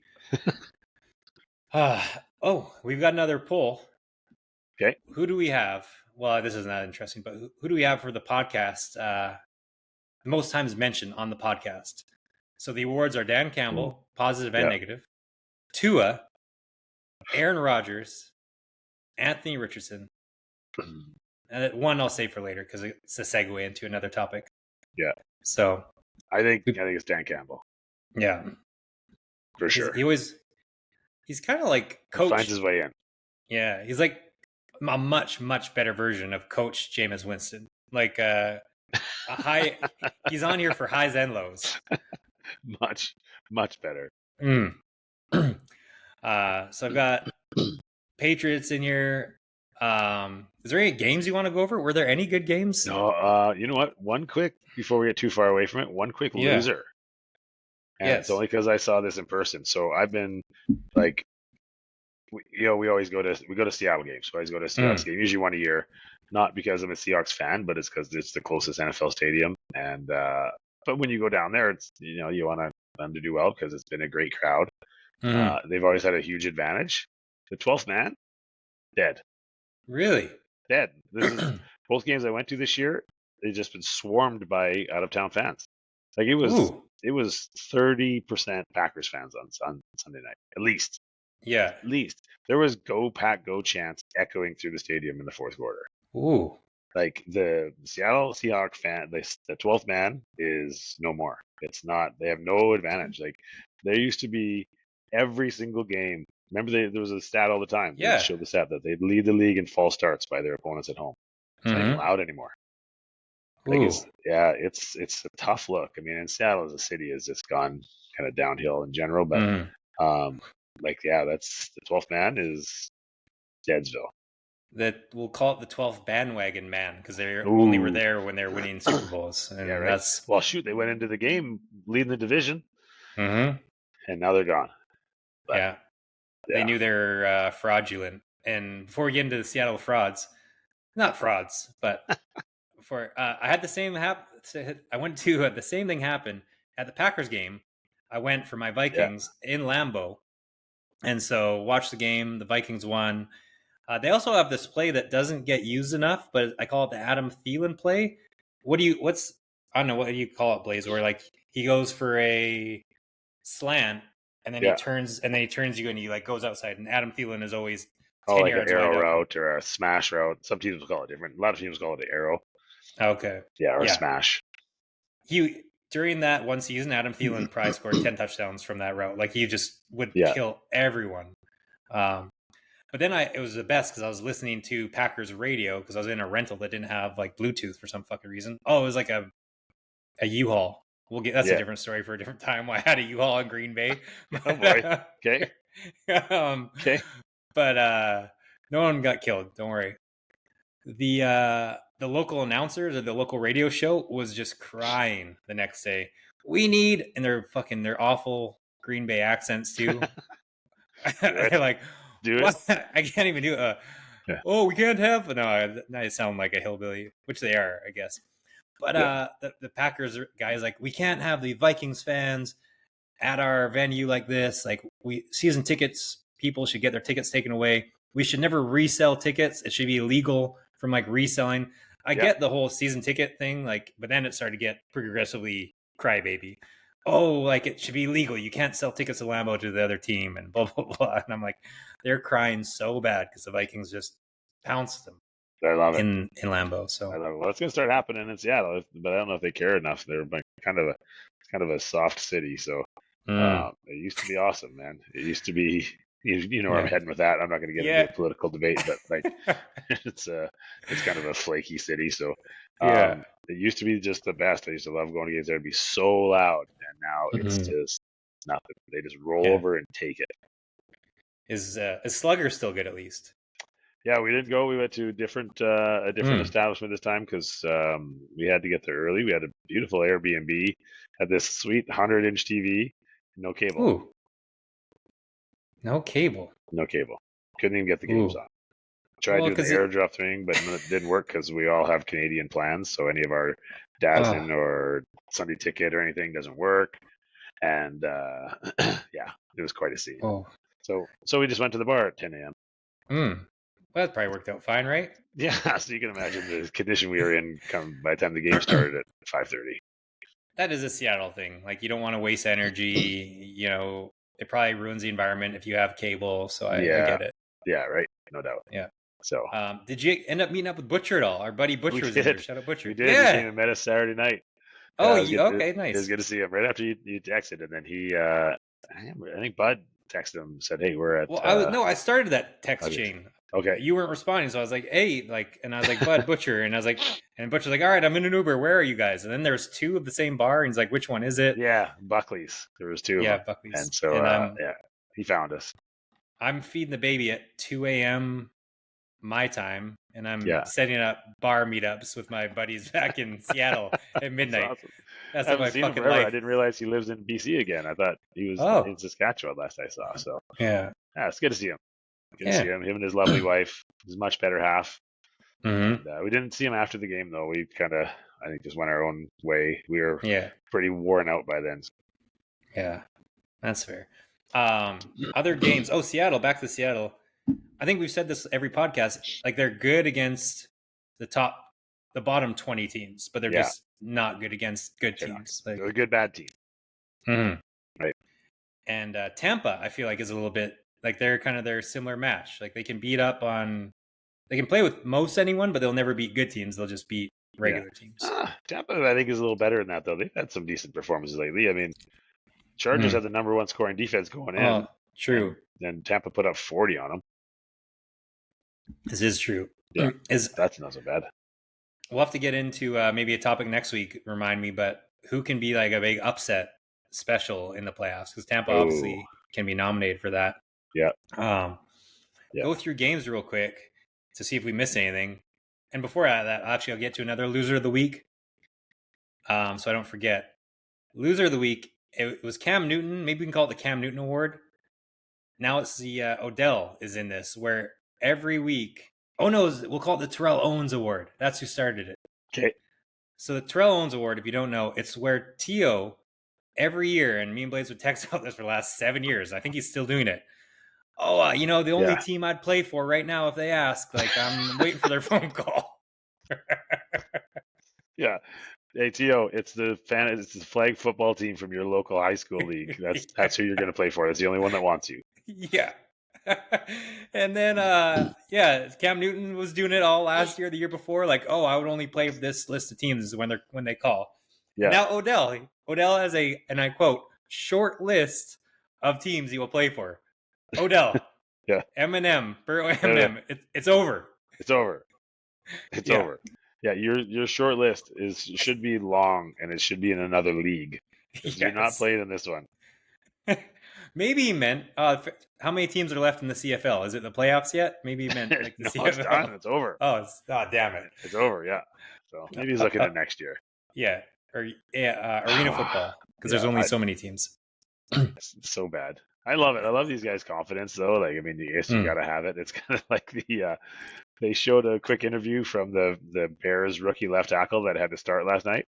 We've got another poll. Okay. Who do we have? Well, this is not interesting, but who do we have for the podcast? Most times mentioned on the podcast. So the awards are Dan Campbell, positive and negative. Tua, Aaron Rodgers, Anthony Richardson. And one I'll save for later because it's a segue into another topic. Yeah. So I think it's Dan Campbell. Yeah. For sure. He's kind of like coach. Finds his way in. Yeah. He's like a much better version of Coach Jameis Winston. Like a high, he's on here for highs and lows. Much better. So I've got Patriots in here. Is there any games you want to go over? Were there any good games? No, you know what? One quick before we get too far away from it. One quick loser, and it's only because I saw this in person. So I've been like, we always go to Seattle games. So I always go to a Seahawks game, usually one a year. Not because I'm a Seahawks fan, but it's because it's the closest NFL stadium. And but when you go down there, it's you want them to do well because it's been a great crowd. They've always had a huge advantage. The 12th man, dead. Really? Dead. This is both games I went to this year. They've just been swarmed by out of town fans. Like it was 30% Packers fans on Sunday night, at least. Yeah. At least there was "Go Pack Go" chants echoing through the stadium in the fourth quarter. Ooh. Like the Seattle Seahawks fan, the 12th man is no more. It's not. They have no advantage. Like there used to be every single game. Remember, there was a stat all the time. They showed the stat that they'd lead the league in false starts by their opponents at home. It's not even allowed anymore. Like it's a tough look. I mean, in Seattle as a city has just gone kind of downhill in general. But that's the 12th man is Deadsville. That we'll call it the 12th bandwagon man because they only were there when they were winning Super Bowls. And that's well, shoot, they went into the game leading the division, and now they're gone. But, they knew they're fraudulent. And before we get into the Seattle frauds, not frauds, but I had the same I went to the same thing happen at the Packers game. I went for my Vikings in Lambeau, and so watched the game. The Vikings won. They also have this play that doesn't get used enough, but I call it the Adam Thielen play. I don't know, what do you call it, Blaze? Where like he goes for a slant and then he turns you and he like goes outside, and Adam Thielen is always 10 like yards an arrow wide route or a smash route. Some teams will call it different. A lot of teams call it the arrow. Okay. Yeah, or smash. During that one season, Adam Thielen probably scored 10 touchdowns from that route. Like he just would kill everyone. But then it was the best because I was listening to Packers radio because I was in a rental that didn't have like Bluetooth for some fucking reason. Oh, it was like a U-Haul. That's a different story for a different time. Why I had a U-Haul in Green Bay. Oh boy. Okay. Okay. But no one got killed. Don't worry. The local announcers or the local radio show was just crying the next day. We need, and they're awful Green Bay accents too. They're like, do it. What? I can't even do it. Oh, we can't have. No, I sound like a hillbilly, which they are, I guess. But the Packers guys like, we can't have the Vikings fans at our venue like this. Like season tickets, people should get their tickets taken away. We should never resell tickets. It should be illegal from like reselling. I get the whole season ticket thing, like, but then it started to get progressively crybaby. Oh, like it should be legal. You can't sell tickets to Lambeau to the other team and blah, blah, blah. And I'm like, they're crying so bad because the Vikings just pounced them. I love it. In Lambeau. So I love it. Well, it's going to start happening in Seattle, but I don't know if they care enough. They're kind of a soft city. So it used to be awesome, man. It used to be, where I'm heading with that. I'm not going to get into a political debate, but like it's kind of a flaky city. So it used to be just the best. I used to love going to games there. It'd be so loud, and now it's just nothing. They just roll over and take it. Is Slugger still good at least? Yeah, we didn't go. We went to a different establishment this time because we had to get there early. We had a beautiful Airbnb, had this sweet 100-inch TV, no cable. Ooh. No cable. No cable. Couldn't even get the games on. Tried doing the airdrop thing, but it didn't work because we all have Canadian plans. So any of our DAZN or Sunday Ticket or anything doesn't work. And it was quite a scene. Oh. So we just went to the bar at 10 a.m. Well, that probably worked out fine, right? Yeah, so you can imagine the condition we were in by the time the game started at 5:30. That is a Seattle thing. Like, you don't want to waste energy. It probably ruins the environment if you have cable. So I get it. Yeah, right. No doubt. Yeah. So, did you end up meeting up with Butcher at all? Our buddy Butcher was in there. Shout out Butcher. We did. Yeah. He came and met us Saturday night. Okay, nice. It was good to see him right after you texted, and then he, I think Bud texted him and said, "Hey, we're at." Well, I started that text chain. Okay. You weren't responding, so I was like, hey, like, and I was like, Bud, Butcher, and I was like, and Butcher's like, all right, I'm in an Uber. Where are you guys? And then there's two of the same bar, and he's like, which one is it? Yeah, Buckley's. There was two of Yeah, them, Buckley's. and so And yeah, he found us. I'm feeding the baby at 2 a.m. my time, and I'm Yeah, setting up bar meetups with my buddies back in Seattle at that's midnight. awesome. That's I like haven't my seen him fucking forever. I life. didn't realize he lives in BC again. I thought he was Oh, in Saskatchewan last I saw. So yeah. yeah, it's good to see him. Good to see Yeah. him. Him and his lovely wife, his much better half. Mm-hmm. And we didn't see him after the game though. We kind of, I think, just went our own way. We were Yeah. pretty worn out by then. Yeah. That's fair. Other games. Oh, Seattle. Back to Seattle. I think we've said this every podcast. Like they're good against the bottom 20 teams, but they're Yeah. just not good against good They're not. teams. Like, They're a good bad team. mhm. Right. And Tampa, I feel like, is a little bit like they're kind of their similar match. Like they can beat up on, they can play with most anyone, but they'll never beat good teams. They'll just beat regular teams. Tampa, I think, is a little better than that though. They've had some decent performances lately. I mean, Chargers had the number one scoring defense going in. Oh, true. And Tampa put up 40 on them. This is true. Yeah, that's not so bad. We'll have to get into maybe a topic next week. Remind me, but who can be like a big upset special in the playoffs? Because Tampa obviously can be nominated for that. Yeah. Go through games real quick to see if we miss anything. And before that, actually, I'll get to another loser of the week. So I don't forget. Loser of the week. It was Cam Newton. Maybe we can call it the Cam Newton Award. Now it's the Odell is in this, where every week. Oh no, we'll call it the Terrell Owens Award. That's who started it. Okay. So the Terrell Owens Award, if you don't know, it's where T.O. every year, and me and Blaze would text about this for the last 7 years. I think he's still doing it. Oh, the only team I'd play for right now if they ask, like I'm waiting for their phone call. Yeah. Hey, T.O., it's the flag football team from your local high school league. That's who you're going to play for. That's the only one that wants you. Yeah. And then, Cam Newton was doing it all last year, the year before. Like, oh, I would only play for this list of teams when they call. Yeah. And now Odell has and I quote, short list of teams he will play for. Odell. Yeah. Eminem. It's over. It's over. It's over. Yeah, your short list should be long, and it should be in another league. Yes. You're not playing in this one. Maybe he meant how many teams are left in the CFL? Is it the playoffs yet? Maybe he meant like the CFL. It's done. It's over. Oh, damn it! It's over. Yeah. So maybe he's looking at next year. Yeah, arena football because there's only so many teams. It's so bad. I love it. I love these guys' confidence, though. Like, I mean, you got to have it. It's kind of like they showed a quick interview from the Bears rookie left tackle that had to start last night,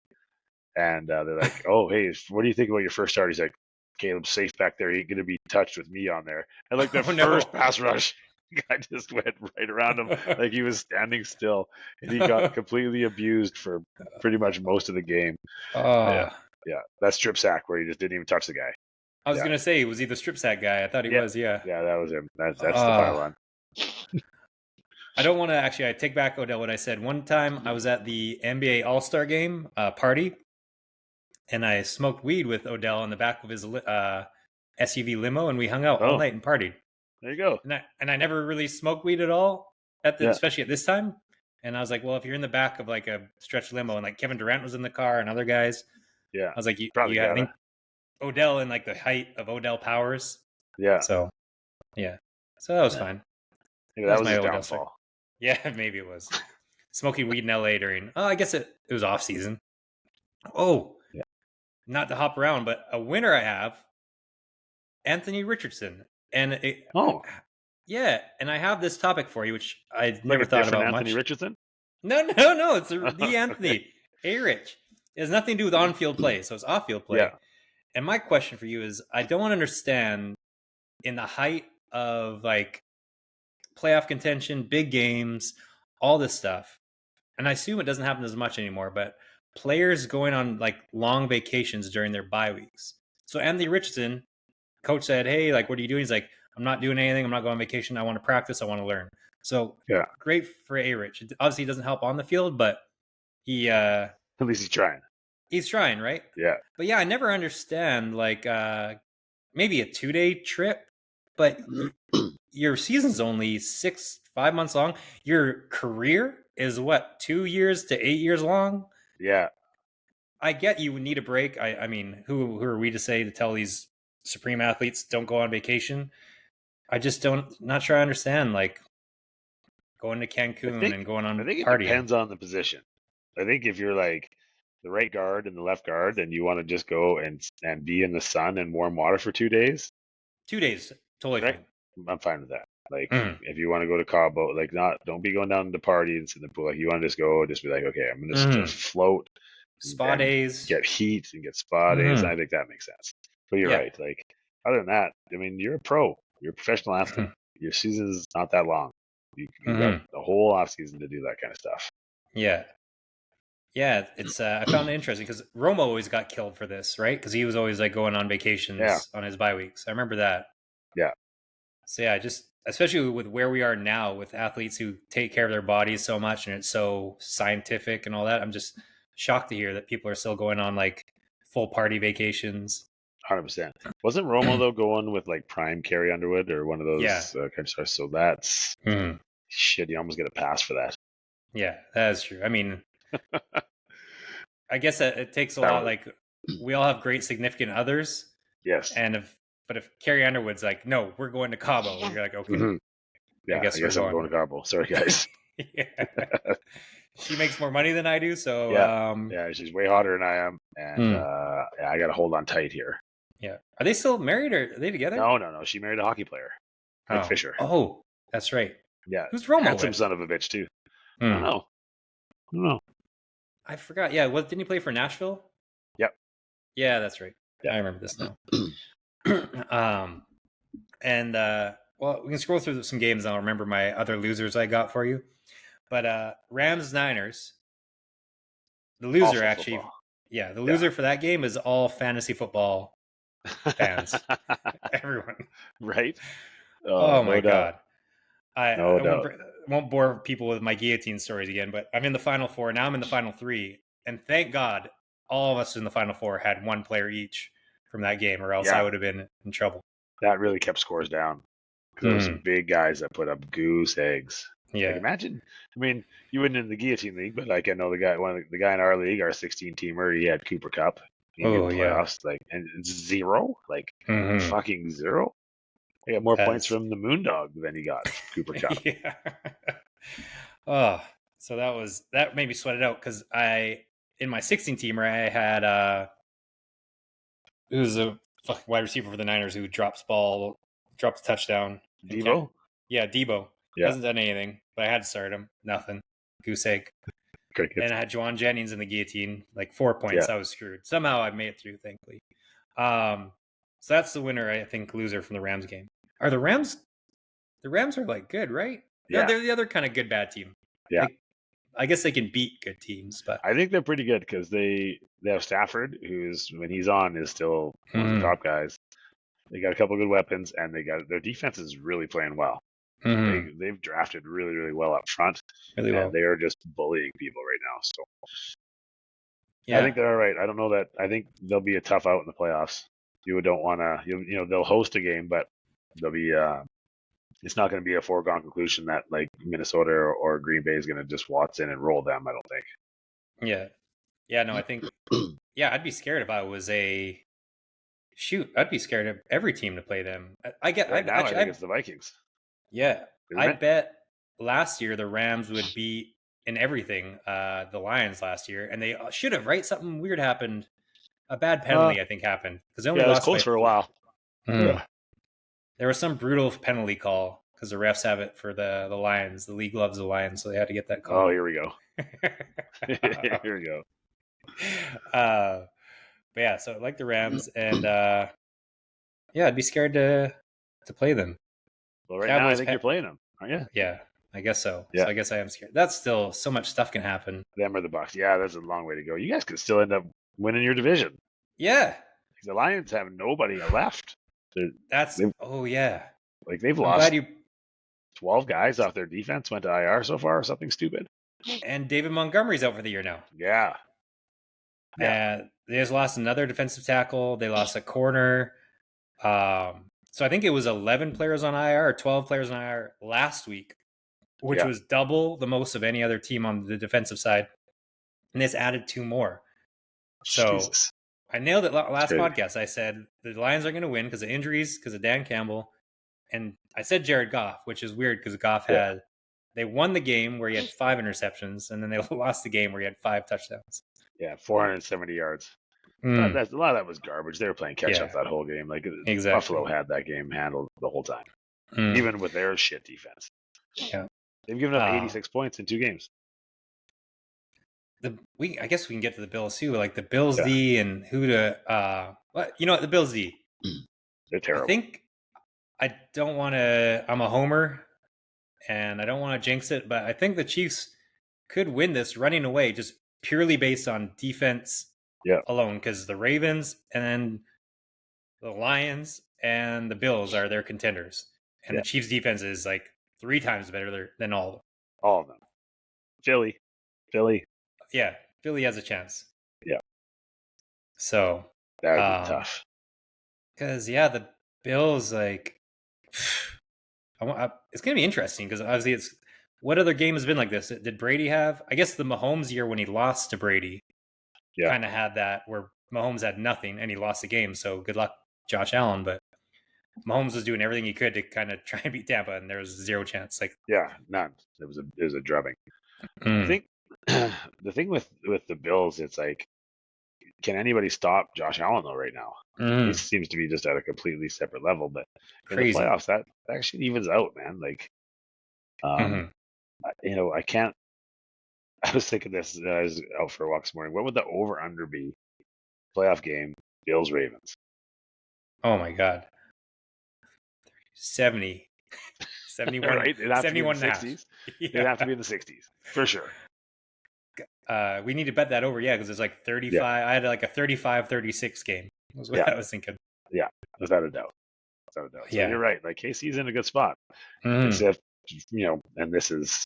and they're like, "Oh, hey, what do you think about your first start?" He's like, "Caleb's safe back there. He ain't gonna be touched with me on there." And like the first pass rush, guy just went right around him like he was standing still, and he got completely abused for pretty much most of the game. Yeah, that strip sack where he just didn't even touch the guy. I was gonna say, was he the strip sack guy? I thought he was. Yeah, that was him. That's the pylon. I don't want to actually. I take back Odell what I said. One time I was at the NBA All-Star Game party, and I smoked weed with Odell in the back of his SUV limo, and we hung out all night and partied. There you go. And I never really smoked weed at all especially at this time. And I was like, well, if you're in the back of like a stretch limo, and like Kevin Durant was in the car and other guys, I was like, I think Odell in like the height of Odell Powers. Yeah. So that was fine. Maybe that was my downfall. Yeah, maybe it was. Smoking weed in LA during, I guess it was off season. Oh, not to hop around, but a winner I have, Anthony Richardson. And and I have this topic for you, which I never thought about Anthony much. Richardson? No, it's the Anthony. A-Rich. It has nothing to do with on-field play, so it's off-field play. Yeah. And my question for you is, I don't understand in the height of like playoff contention, big games, all this stuff. And I assume it doesn't happen as much anymore, but players going on like long vacations during their bye weeks. So Anthony Richardson, coach said, "Hey, like, what are you doing?" He's like, "I'm not doing anything. I'm not going on vacation. I want to practice. I want to learn." So great for A-Rich. Obviously, he doesn't help on the field, but he at least he's trying. He's trying, right? Yeah. But I never understand like maybe a 2-day trip, but your season's only 5 months long. Your career is what, 2 years to 8 years long? Yeah. I get you need a break. I mean, who are we to say to tell these supreme athletes don't go on vacation? I just not sure I understand like going to Cancun and going I on think it partying. depends on the position. I think if you're like the right guard and the left guard, and you want to just go and be in the sun and warm water for 2 days, 2 days, totally right? fine. I'm fine with that. Like Mhm. if you want to go to Cabo, like don't be going down to party and sit in the pool. Like you want to just go, just be like, okay, I'm gonna just float Spa and days. get heat and get spa days. Hmm. I think that makes sense. But you're Yeah. right. Like other than that, I mean, you're a pro. You're a professional athlete. Your season's not that long. You got Hmm. a whole off season to do that kind of stuff. Yeah. Yeah, it's I found it interesting because Romo always got killed for this, right? Because he was always like going on Yeah. vacations on his bye weeks. I remember that. Yeah. So yeah, just especially with where we are now with athletes who take care of their bodies so much and it's so scientific and all that. I'm just shocked to hear that people are still going on like full party vacations. 100%. Wasn't Romo though going with like prime Carrie Underwood or one of Yeah. those kind of stars? So that's Mhm. shit. You almost get a pass for that. Yeah, that is true. I mean, I guess that it takes a That lot. was Like we all have great significant others, yes. and if Carrie Underwood's like, no, we're going to Cabo, you're like, okay, Hmm. I Yeah, I guess we're guess I'm going going. to Cabo. Sorry, guys. Yeah. She makes more money than I do, so Yeah, yeah, she's way hotter than I am, and hmm. yeah, I got to hold on tight here. Yeah. Are they still married or are they together? No, no, no. She married a hockey player, Ed Oh, Fisher. oh, that's right. Yeah, Who's Romo handsome with? son of a bitch too. I don't Hmm. know. I don't know. I forgot. Yeah, what didn't he play for Nashville? Yep. Yeah, that's right. Yeah. I remember this now. um, and well, we can scroll through some games. And I'll remember my other losers I got for you. But Rams Niners, the loser Also actually, football. yeah, the Yeah. loser for that game is all fantasy football fans. Everyone. Right? Oh my No doubt. god. I, No I won't doubt. won't bore people with my guillotine stories again, but I'm in the final four. Now I'm in the final three. And thank God all of us in the final four had one player each from that game, or else I Yeah, would have been in trouble. that really kept scores down because there were some Hmm. big guys that put up goose eggs. Like Yeah. imagine, I mean, you wouldn't in the guillotine league, but like I know the guy in our league, our 16 teamer, he had Cooper Cup. He made Oh the yeah. playoffs, like and it's zero, like Hmm. fucking zero. He got more points That's from the Moondog than he got from Cooper Cup. yeah. Oh, so that made me sweat it out because I in my 16 teamer I had it was a fucking wide receiver for the Niners who drops a touchdown and can't. Devo, Yeah, Debo yeah, hasn't done anything, but I had to start him. Nothing. Goose egg. crickets, And I had Juwan Jennings in the guillotine, like 4 points. yeah. I was screwed. Somehow I made it through, thankfully. So that's the winner, I think, loser from the Rams game. Are the Rams? The Rams are like good, right? Yeah, They're the other kind of good bad team. yeah. I guess they can beat good teams, but I think they're pretty good because they have Stafford, who's when he's on is still one of the top guys. They got a couple good weapons, and they got their defense is really playing well. They've drafted really really well up front, really and well. they are just bullying people right now. So I Yeah, think they're all right. I don't know that. I think they'll be a tough out in the playoffs. You don't want to. You know they'll host a game, but they'll be. It's not going to be a foregone conclusion that like Minnesota or Green Bay is going to just waltz in and roll them. I don't think. yeah, yeah. No, I think yeah. I'd be scared if I was a shoot. I'd be scared of every team to play them. I get. I Right now, I actually. think it's the Vikings. Yeah, Isn't I it? bet last year the Rams would beat in everything the Lions last year, and they should have. Right, something weird happened. A bad Uh, penalty, I think, happened because they only yeah, it was lost close by. for a while. Hmm. Yeah. There was some brutal penalty call because the refs have it for the Lions. The league loves the Lions, so they had to get that Oh, call. here we go. Here we go. But yeah, so I like the Rams, and yeah, I'd be scared to play them. Well, right now I Cowboys, think you're playing them, aren't you? yeah, I guess so. Yeah. So I guess I am scared. That's still so much stuff can happen. Them or the Bucks. Yeah, that's a long way to go. You guys could still end up winning your division. Yeah, The Lions have nobody left. that's They've yeah. they've I'm glad lost you 12 guys off their defense went to IR so far or something stupid. and David Montgomery's out for the year now. Yeah. Yeah. They just lost another defensive tackle. They lost a corner. So I think it was 11 players on IR or 12 players on IR last week, which Yeah. was double the most of any other team on the defensive side. And this added 2 more. So Jesus. I nailed it last Crazy. podcast. I said the Lions are going to win because of injuries, because of Dan Campbell. And I said Jared Goff, which is weird because Goff Yeah. they won the game where he had 5 interceptions, and then they lost the game where he had 5 touchdowns. Yeah, 470 yards. Mm, That's a lot of that was garbage. They were playing catch up yeah, that whole game. Like exactly. Buffalo had that game handled the whole time, Mm, even with their shit defense. yeah. They've given up 86 points in 2 games. I guess we can get to the Bills too, like the Bills Yeah. D and who to what the Bills D. They're terrible. I think I don't want to. I'm a homer, and I don't want to jinx it, but I think the Chiefs could win this running away just purely based on defense alone, because the Ravens and then the Lions and the Bills are their contenders, and the Chiefs defense is like 3 times better than all of them. All of them. Philly. Yeah, Philly has a chance. Yeah. So that would be tough. Because the Bills, like, it's gonna be interesting because obviously it's what other game has been like this? Did Brady have? I guess the Mahomes year when he lost to Brady, kind of had that where Mahomes had nothing and he lost the game. So good luck, Josh Allen. But Mahomes was doing everything he could to kind of try and beat Tampa, and there was 0 chance. Like, none. It was a drubbing. Mm. I think the thing with the Bills, it's like, can anybody stop Josh Allen though right now? He seems to be just at a completely separate level. But in the playoffs, that actually evens out, man. Like, I can't. I was thinking this as I was out for a walk this morning. What would the over/under be? Playoff game, Bills Ravens. Oh my God, 70. 71, right? It'd have 71 to be in the 60s. It'd have to be in the 60s for sure. We need to bet that over, because it's like 35. Yeah. I had like a 35-36 game. Was what I was thinking. Yeah, without a doubt. So you're right. Like, KC's in a good spot. Except, and this is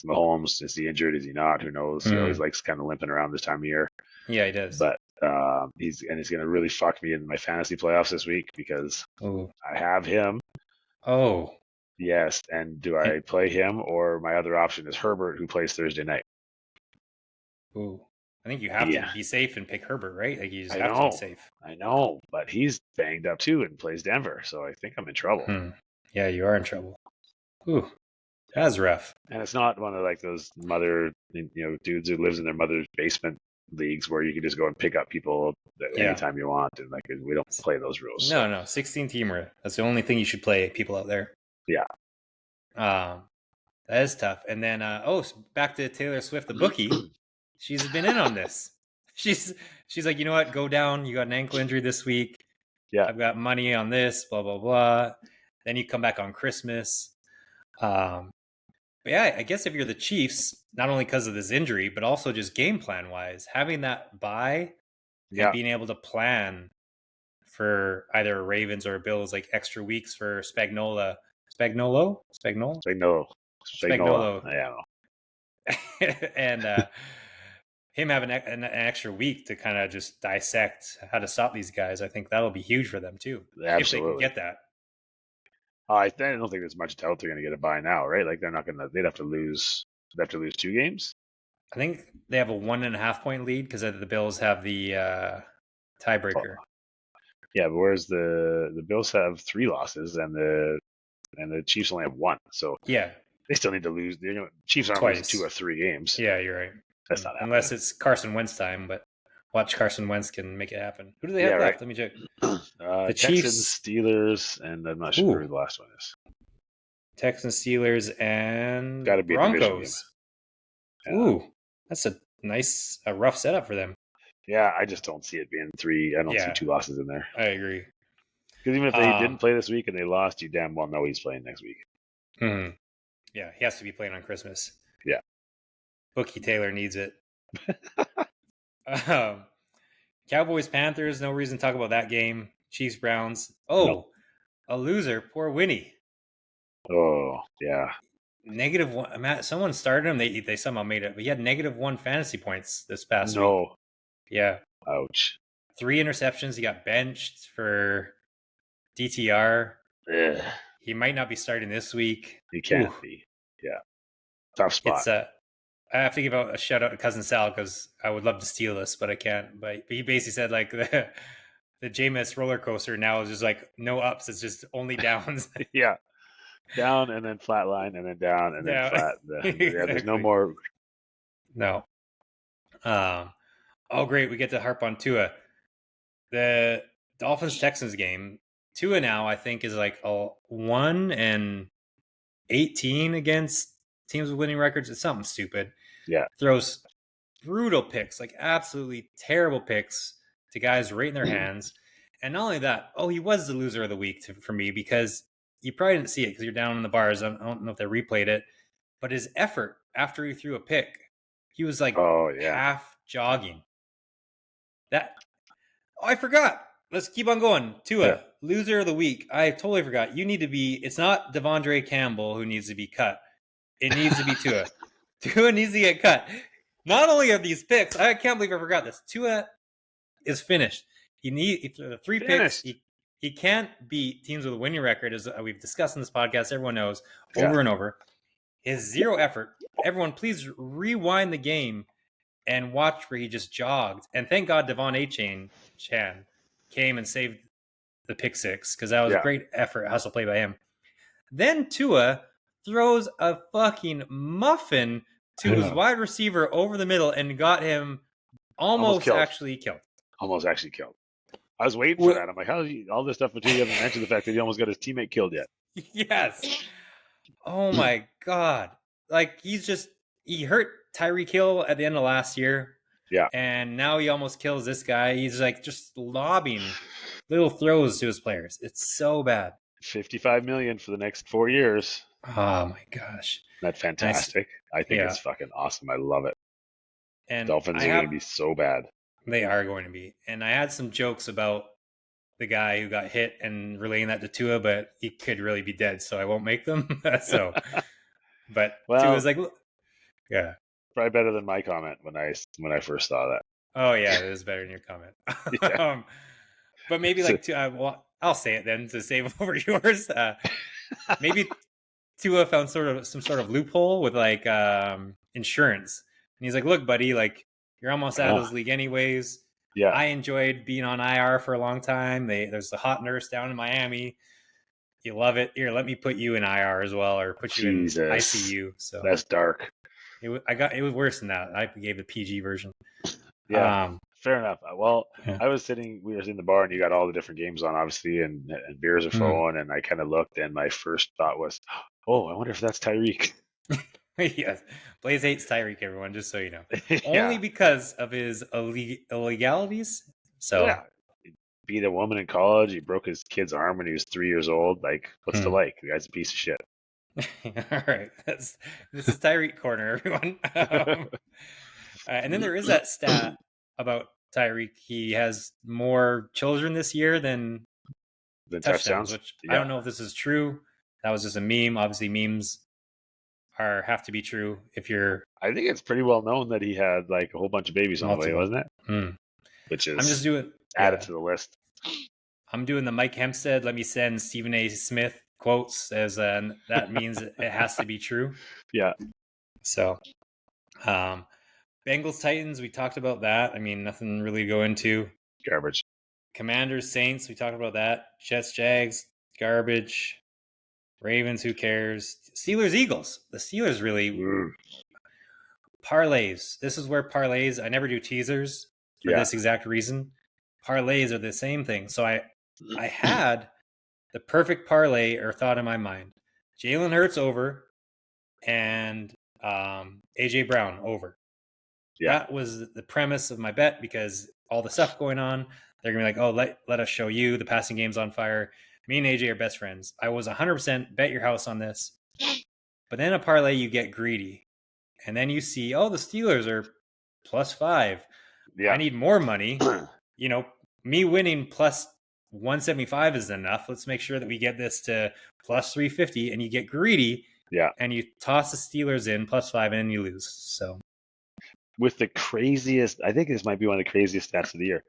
Mahomes. Is he injured? Is he not? Who knows? He always likes kind of limping around this time of year. Yeah, he does. But he's going to really fuck me in my fantasy playoffs this week because I have him. Oh. Yes, and do I play him, or my other option is Herbert, who plays Thursday night? Ooh, I think you have to be safe and pick Herbert, right? Like, you just have to be safe. I know, but he's banged up too and plays Denver, so I think I'm in trouble. Yeah, you are in trouble. Ooh, that's rough. And it's not one of like those dudes who lives in their mother's basement leagues where you can just go and pick up people anytime you want, and like we don't play those rules. No, 16-teamer. That's the only thing you should play, people out there. Yeah. That is tough. And then back to Taylor Swift, the bookie. She's been in on this. She's like, you know what? Go down. You got an ankle injury this week. Yeah. I've got money on this. Blah blah blah. Then you come back on Christmas. But yeah, I guess if you're the Chiefs, not only because of this injury, but also just game plan wise, having that bye and being able to plan for either Ravens or Bills, like extra weeks for Spagnuolo. Yeah. And him having an extra week to kind of just dissect how to stop these guys, I think that'll be huge for them too. Absolutely. If they can get that. I don't think there's much doubt they're going to get a bye now, right? Like, they're not going to. They'd have to lose 2 games. I think they have a 1.5 point lead because the Bills have the tiebreaker. Yeah, but whereas the Bills have 3 losses and the Chiefs only have 1, so they still need to lose. Chiefs aren't losing 2 or 3 games. Yeah, you're right. That's not happening. Unless it's Carson Wentz time, but watch Carson Wentz can make it happen. Who do they have left? Let me check. The Texans, Steelers, and I'm not sure who the last one is. Texans, Steelers, and Gotta be Broncos. Yeah. Ooh, that's a rough setup for them. Yeah, I just don't see it being 3. I don't see 2 losses in there. I agree. Because even if they didn't play this week and they lost, you damn well know he's playing next week. Mm-hmm. Yeah, he has to be playing on Christmas. Yeah. Bookie Taylor needs it. Cowboys, Panthers, no reason to talk about that game. Chiefs, Browns. A loser. Poor Winnie. Oh, yeah. -1. Someone started him. They somehow made it. But he had -1 fantasy points this past week. No. Yeah. Ouch. 3 interceptions. He got benched for DTR. Ugh, He might not be starting this week. he Ooh, can't be. Yeah, tough spot. it's I have to give out a shout out to Cousin Sal because I would love to steal this, but I can't. But he basically said like the Jameis roller coaster now is just like no ups. It's just only downs. Yeah, down and then flat line and then down and then Yeah, flat. Yeah, there's no exactly. more. No. Um. Oh, great. We get to harp on Tua. The Dolphins Texans game. Tua now I think is like a 1-18 against teams with winning records. It's something stupid. Yeah, Throws brutal picks, like absolutely terrible picks to guys right in their hands. And not only that, he was the loser of the week for me because you probably didn't see it because you're down in the bars. I don't know if they replayed it, but his effort after he threw a pick, he was like oh yeah, half jogging. I forgot. Let's keep on going. Tua, yeah. loser of the week. I totally forgot. You need to be. It's not Devondre Campbell who needs to be cut. It needs to be Tua. Tua needs to get cut. Not only are these picks, I can't believe I forgot this. Tua is finished. The 3 picks. Finished. He can't beat teams with a winning record, as we've discussed in this podcast. Everyone knows Yeah. over and over. His zero effort. Everyone, please rewind the game and watch where he just jogged. And thank God Devon Chan came and saved the pick six because that was a great effort, hustle play by him. Then Tua throws a fucking muffin to his wide receiver over the middle and got him almost actually killed. Almost actually killed. I was waiting for that. I'm like, how is all this stuff until you haven't mentioned the fact that he almost got his teammate killed yet? Yes. Oh my God. Like he hurt Tyreek Hill at the end of last year. Yeah. And now he almost kills this guy. He's like just lobbing little throws to his players. It's so bad. $55 million for the next 4 years. Oh my gosh. That's fantastic. I think it's fucking awesome. I love it. And Dolphins are going to be so bad. They are going to be. And I had some jokes about the guy who got hit and relating that to Tua, but he could really be dead, so I won't make them. So, but Tua's like, yeah, probably better than my comment when I first saw that. Oh yeah, it is better than your comment. Yeah. But maybe like well, I'll say it then to save over yours. Maybe Tua found some sort of loophole with like insurance, and he's like, "Look, buddy, like you're almost out of this league anyways. Yeah, I enjoyed being on IR for a long time. There's the hot nurse down in Miami. You love it. Here, let me put you in IR as well, or put you in ICU. So that's dark. It was worse than that. I gave the PG version. Yeah, fair enough. Well, we were in the bar, and you got all the different games on, obviously, and beers are flowing, and I kind of looked, and my first thought was, oh, I wonder if that's Tyreek. Yes, Blaze hates Tyreek, everyone, just so you know. Only because of his illegalities. So yeah, he beat a woman in college. He broke his kid's arm when he was 3 years old. Like, what's the like? The guy's a piece of shit. All right, this is Tyreek corner, everyone. And then there is that stat about Tyreek. He has more children this year than touchdowns, which I don't know if this is true. That was just a meme. Obviously, memes have to be true if you're. I think it's pretty well known that he had like a whole bunch of babies on the way, wasn't it? Which is I'm just doing added to the list. I'm doing the Mike Hempstead. Let me send Stephen A. Smith quotes as that means it has to be true. Yeah. So, Bengals Titans. We talked about that. I mean, nothing really to go into. Garbage. Commanders Saints. We talked about that. Jets Jags. Garbage. Ravens, who cares? Steelers, Eagles. The Steelers really parlays. This is where parlays. I never do teasers for this exact reason. Parlays are the same thing. So I had the perfect parlay or thought in my mind: Jalen Hurts over, and AJ Brown over. Yeah. That was the premise of my bet because all the stuff going on, they're gonna be like, "Oh, let us show you the passing game's on fire." Me and AJ are best friends. I was 100% bet your house on this. But then a parlay, you get greedy. And then you see, the Steelers are +5. Yeah. I need more money. Me winning plus 175 is enough. Let's make sure that we get this to plus 350. And you get greedy. Yeah. And you toss the Steelers in +5 and then you lose. So, with the craziest, I think this might be one of the craziest stats of the year.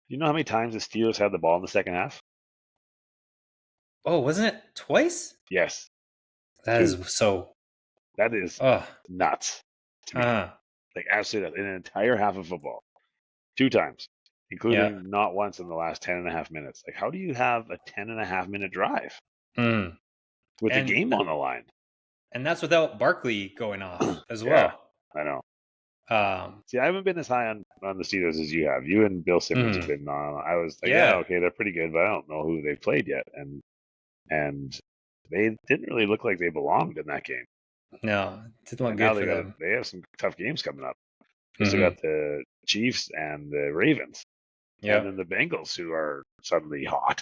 You know how many times the Steelers had the ball in the second half? Oh, wasn't it twice? Yes, That 2. is so. That is Oh, nuts to me. uh, Like absolutely, in an entire half of football, 2 times, yeah. including not once in the last 10.5 minutes. Like, how do you have a 10.5 minute drive Mm. with a And game on the line? and that's without Barkley going off as Yeah, well. I know. Um, See, I haven't been as high on the Steelers as you have. You and Bill Simmons have mm, been on. I was like, yeah, yeah. okay, they're pretty good, but I don't know who they played yet, and they didn't really look like they belonged in that game. No, it didn't look And now good for them. they have some tough games coming up. They still Mm-hmm. got the Chiefs and the Ravens, and Yep. then the Bengals, who are suddenly hot.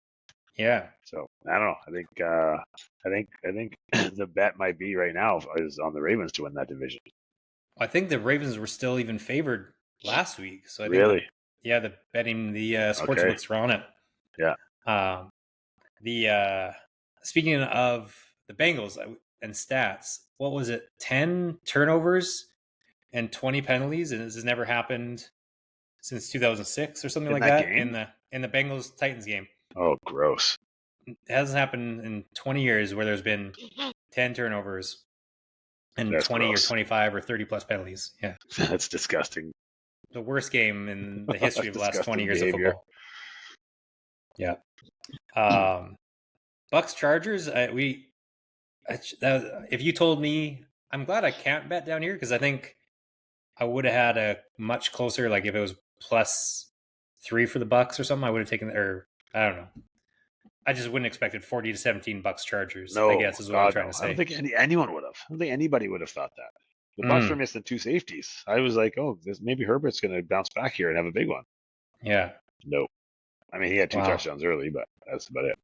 Yeah. So I don't know. I think the bet might be right now is on the Ravens to win that division. I think the Ravens were still even favored last week, so I think Really? the betting the sports Okay. books were on it. Yeah. Um, the speaking of the Bengals and stats, what was it? 10 turnovers and 20 penalties, and this has never happened since 2006 or something In like that that game? in the Bengals Titans game. Oh, gross. It hasn't happened in 20 years where there's been 10 turnovers and That's 20 or gross. 25 or 30 plus penalties. Yeah. That's disgusting. The worst game in the history of the last 20 Disgusting years of behavior. football. Yeah. Bucks Chargers. If you told me, I'm glad I can't bet down here because I think I would have had a much closer. Like if it was +3 for the Bucks or something, I would have taken. Or I don't know. I just wouldn't expected 40-17 Bucks Chargers. I No, guess is what I'm God, trying no. to I don't say. think anyone would have. I don't think anybody would have thought that. The Bucks were Mm, missing 2 safeties. I was like, oh, maybe Herbert's going to bounce back here and have a big one. yeah. No. I mean, he had 2 Wow. touchdowns early, but that's about it.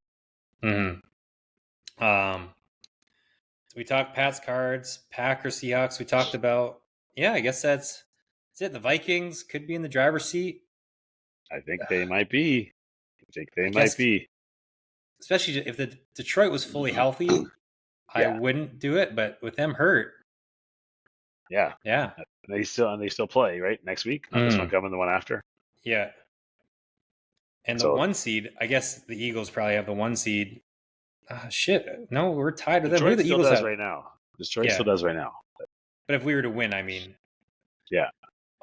Mm-hmm. We talked Pats, Cards, Packers, Seahawks. We talked about. Yeah, I guess that's it. The Vikings could be in the driver's seat. I think they might be. I guess, especially if the Detroit was fully healthy, I Yeah. wouldn't do it. But with them hurt, Yeah. yeah, They still play, right? Next week? Not this one coming, the one after. yeah. And the So 1 seed, I guess the Eagles probably have the 1 seed. Shit, no, we're tied with them. Who do Detroit the still Eagles does have? right now. Detroit Yeah, still does right now. but if we were to win, I mean, Yeah.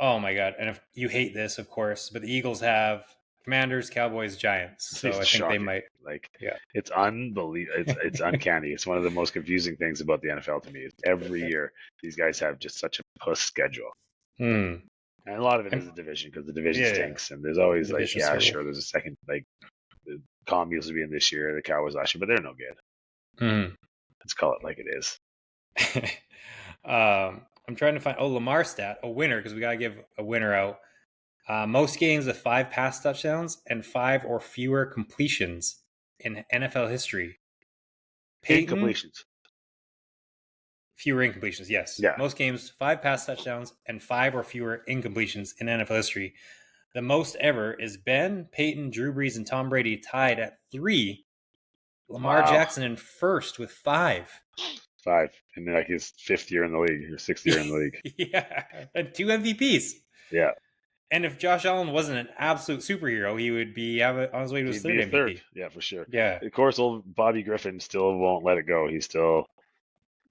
oh my god! And if you hate this, of course, but the Eagles have Commanders, Cowboys, Giants, so It's I think they shocking. might. Like Yeah. it's unbelievable. It's uncanny. It's one of the most confusing things about the NFL to me. Is every year these guys have just such a puss schedule, Hmm. and a lot of it is the division because the division Yeah, yeah. stinks. And there's always like, Division's yeah, terrible. sure, there's a second like the Comm used to be in this year, the Cowboys last year, but they're no good. Hmm. Let's call it like it is. I'm trying to find Lamar stat, a winner, because we gotta give a winner out. Most games with 5 pass touchdowns and 5 or fewer completions in NFL history. Peyton, Incompletions. fewer incompletions. Yes, Yeah. most games 5 pass touchdowns and 5 or fewer incompletions in NFL history. The most ever is Ben, Peyton, Drew Brees, and Tom Brady tied at 3. Lamar Wow. Jackson in first with 5. 5. And then like his 5th year in the league, or 6th year in the league. Yeah, and 2 MVPs. Yeah. And if Josh Allen wasn't an absolute superhero, he would be on his way to his He'd third be a MVP. third. Yeah, for sure. Yeah. Of course, old Bobby Griffin still won't let it go. He still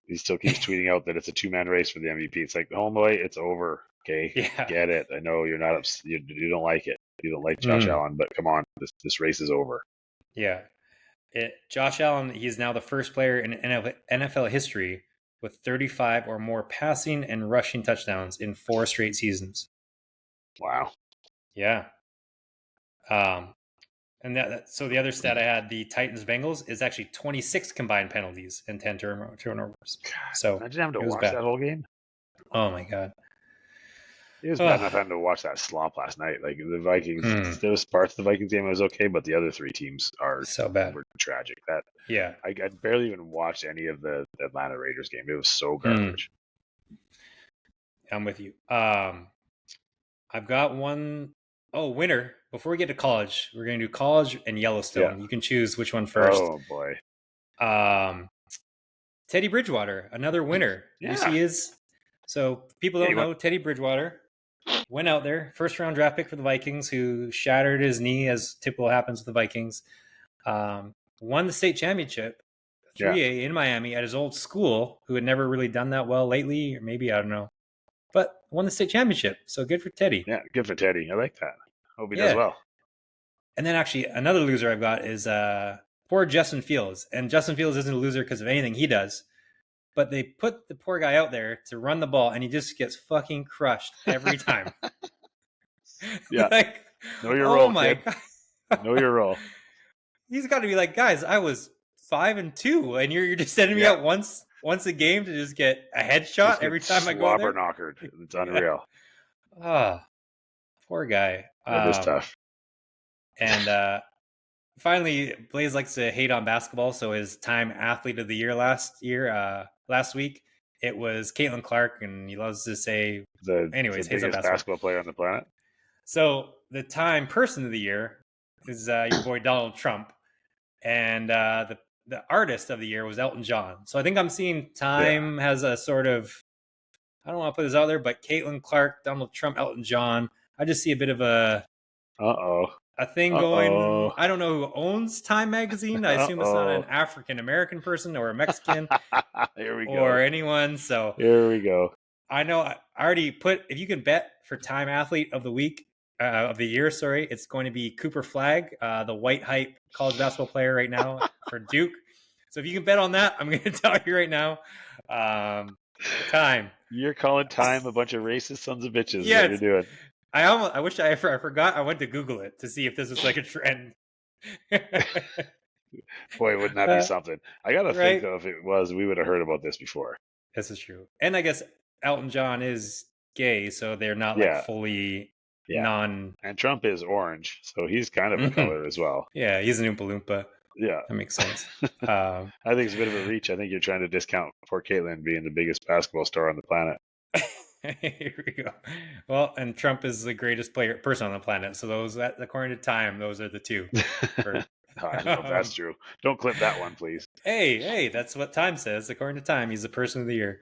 keeps tweeting out that it's a 2-man race for the MVP. It's like, homeboy, it's over. Okay, Yeah. get it. I know you're not you don't like it. You don't like Josh Allen, but come on, this race is over. Yeah. Josh Allen, he's now the first player in NFL history with 35 or more passing and rushing touchdowns in 4 straight seasons. Wow. Yeah. And so the other stat I had, the Titans Bengals, is actually 26 combined penalties and 10 turnovers. So Imagine having to it was watch bad. that whole game. Oh my god. It was bad enough having to watch that slump last night. Like the Vikings, there was parts of the Vikings game that was okay, but the other 3 teams so bad. were tragic. Yeah. I barely even watched any of the Atlanta Raiders game. It was so garbage. I'm with you. I've got one. Oh, winner. Before we get to college, we're going to do college and Yellowstone. Yeah. You can choose which one first. Oh boy. Teddy Bridgewater, another winner. Yeah. You see his. So people don't know Teddy Bridgewater went out there, first round draft pick for the Vikings, who shattered his knee, as typical happens with the Vikings. won the state championship, Yeah. 3A in Miami at his old school, who had never really done that well lately, or maybe, I don't know. But won the state championship, so good for Teddy. Yeah, good for Teddy. I like that. Hope he does Yeah. well. And then actually another loser I've got is poor Justin Fields. And Justin Fields isn't a loser because of anything he does. But they put the poor guy out there to run the ball, and he just gets fucking crushed every time. Yeah. Like, Know your role, my kid. God. Know your role. He's got to be like, guys, I was 5-2, and you're just sending me out once a game to just get a headshot every time I go there. Knockered. It's unreal. Poor guy. That is tough. And finally, Blaze likes to hate on basketball, so his Time Athlete of the Year last week, it was Caitlin Clark, and he loves to say, the biggest basketball player on the planet. So the Time Person of the Year is your boy Donald Trump, and the Artist of the Year was Elton John. So I think I'm seeing Time has a sort of, I don't want to put this out there, but Caitlin Clark, Donald Trump, Elton John. I just see a bit of a thing going. I don't know who owns Time magazine. I assume it's not an African American person or a Mexican. Here we go. Or anyone. So here we go. I know I already put, if you can bet for Time Athlete of the Week, of the Year, sorry, it's going to be Cooper Flagg, the white hype college basketball player right now for Duke. So if you can bet on that, I'm going to tell you right now. Time. You're calling Time a bunch of racist sons of bitches. Yeah, what you're doing. I wish I forgot. I went to Google it to see if this was like a trend. Boy, wouldn't that be something? I gotta think though, if it was, we would have heard about this before. This is true, and I guess Elton John is gay, so they're not like fully non. And Trump is orange, so he's kind of a color as well. Yeah, he's an Oompa Loompa. Yeah, that makes sense. I think it's a bit of a reach. I think you're trying to discount poor Caitlyn being the biggest basketball star on the planet. Here we go. Well, and Trump is the greatest person on the planet. So those, according to Time, those are the two. I don't know if that's true. Don't clip that one, please. Hey, that's what Time says. According to Time, he's the Person of the Year.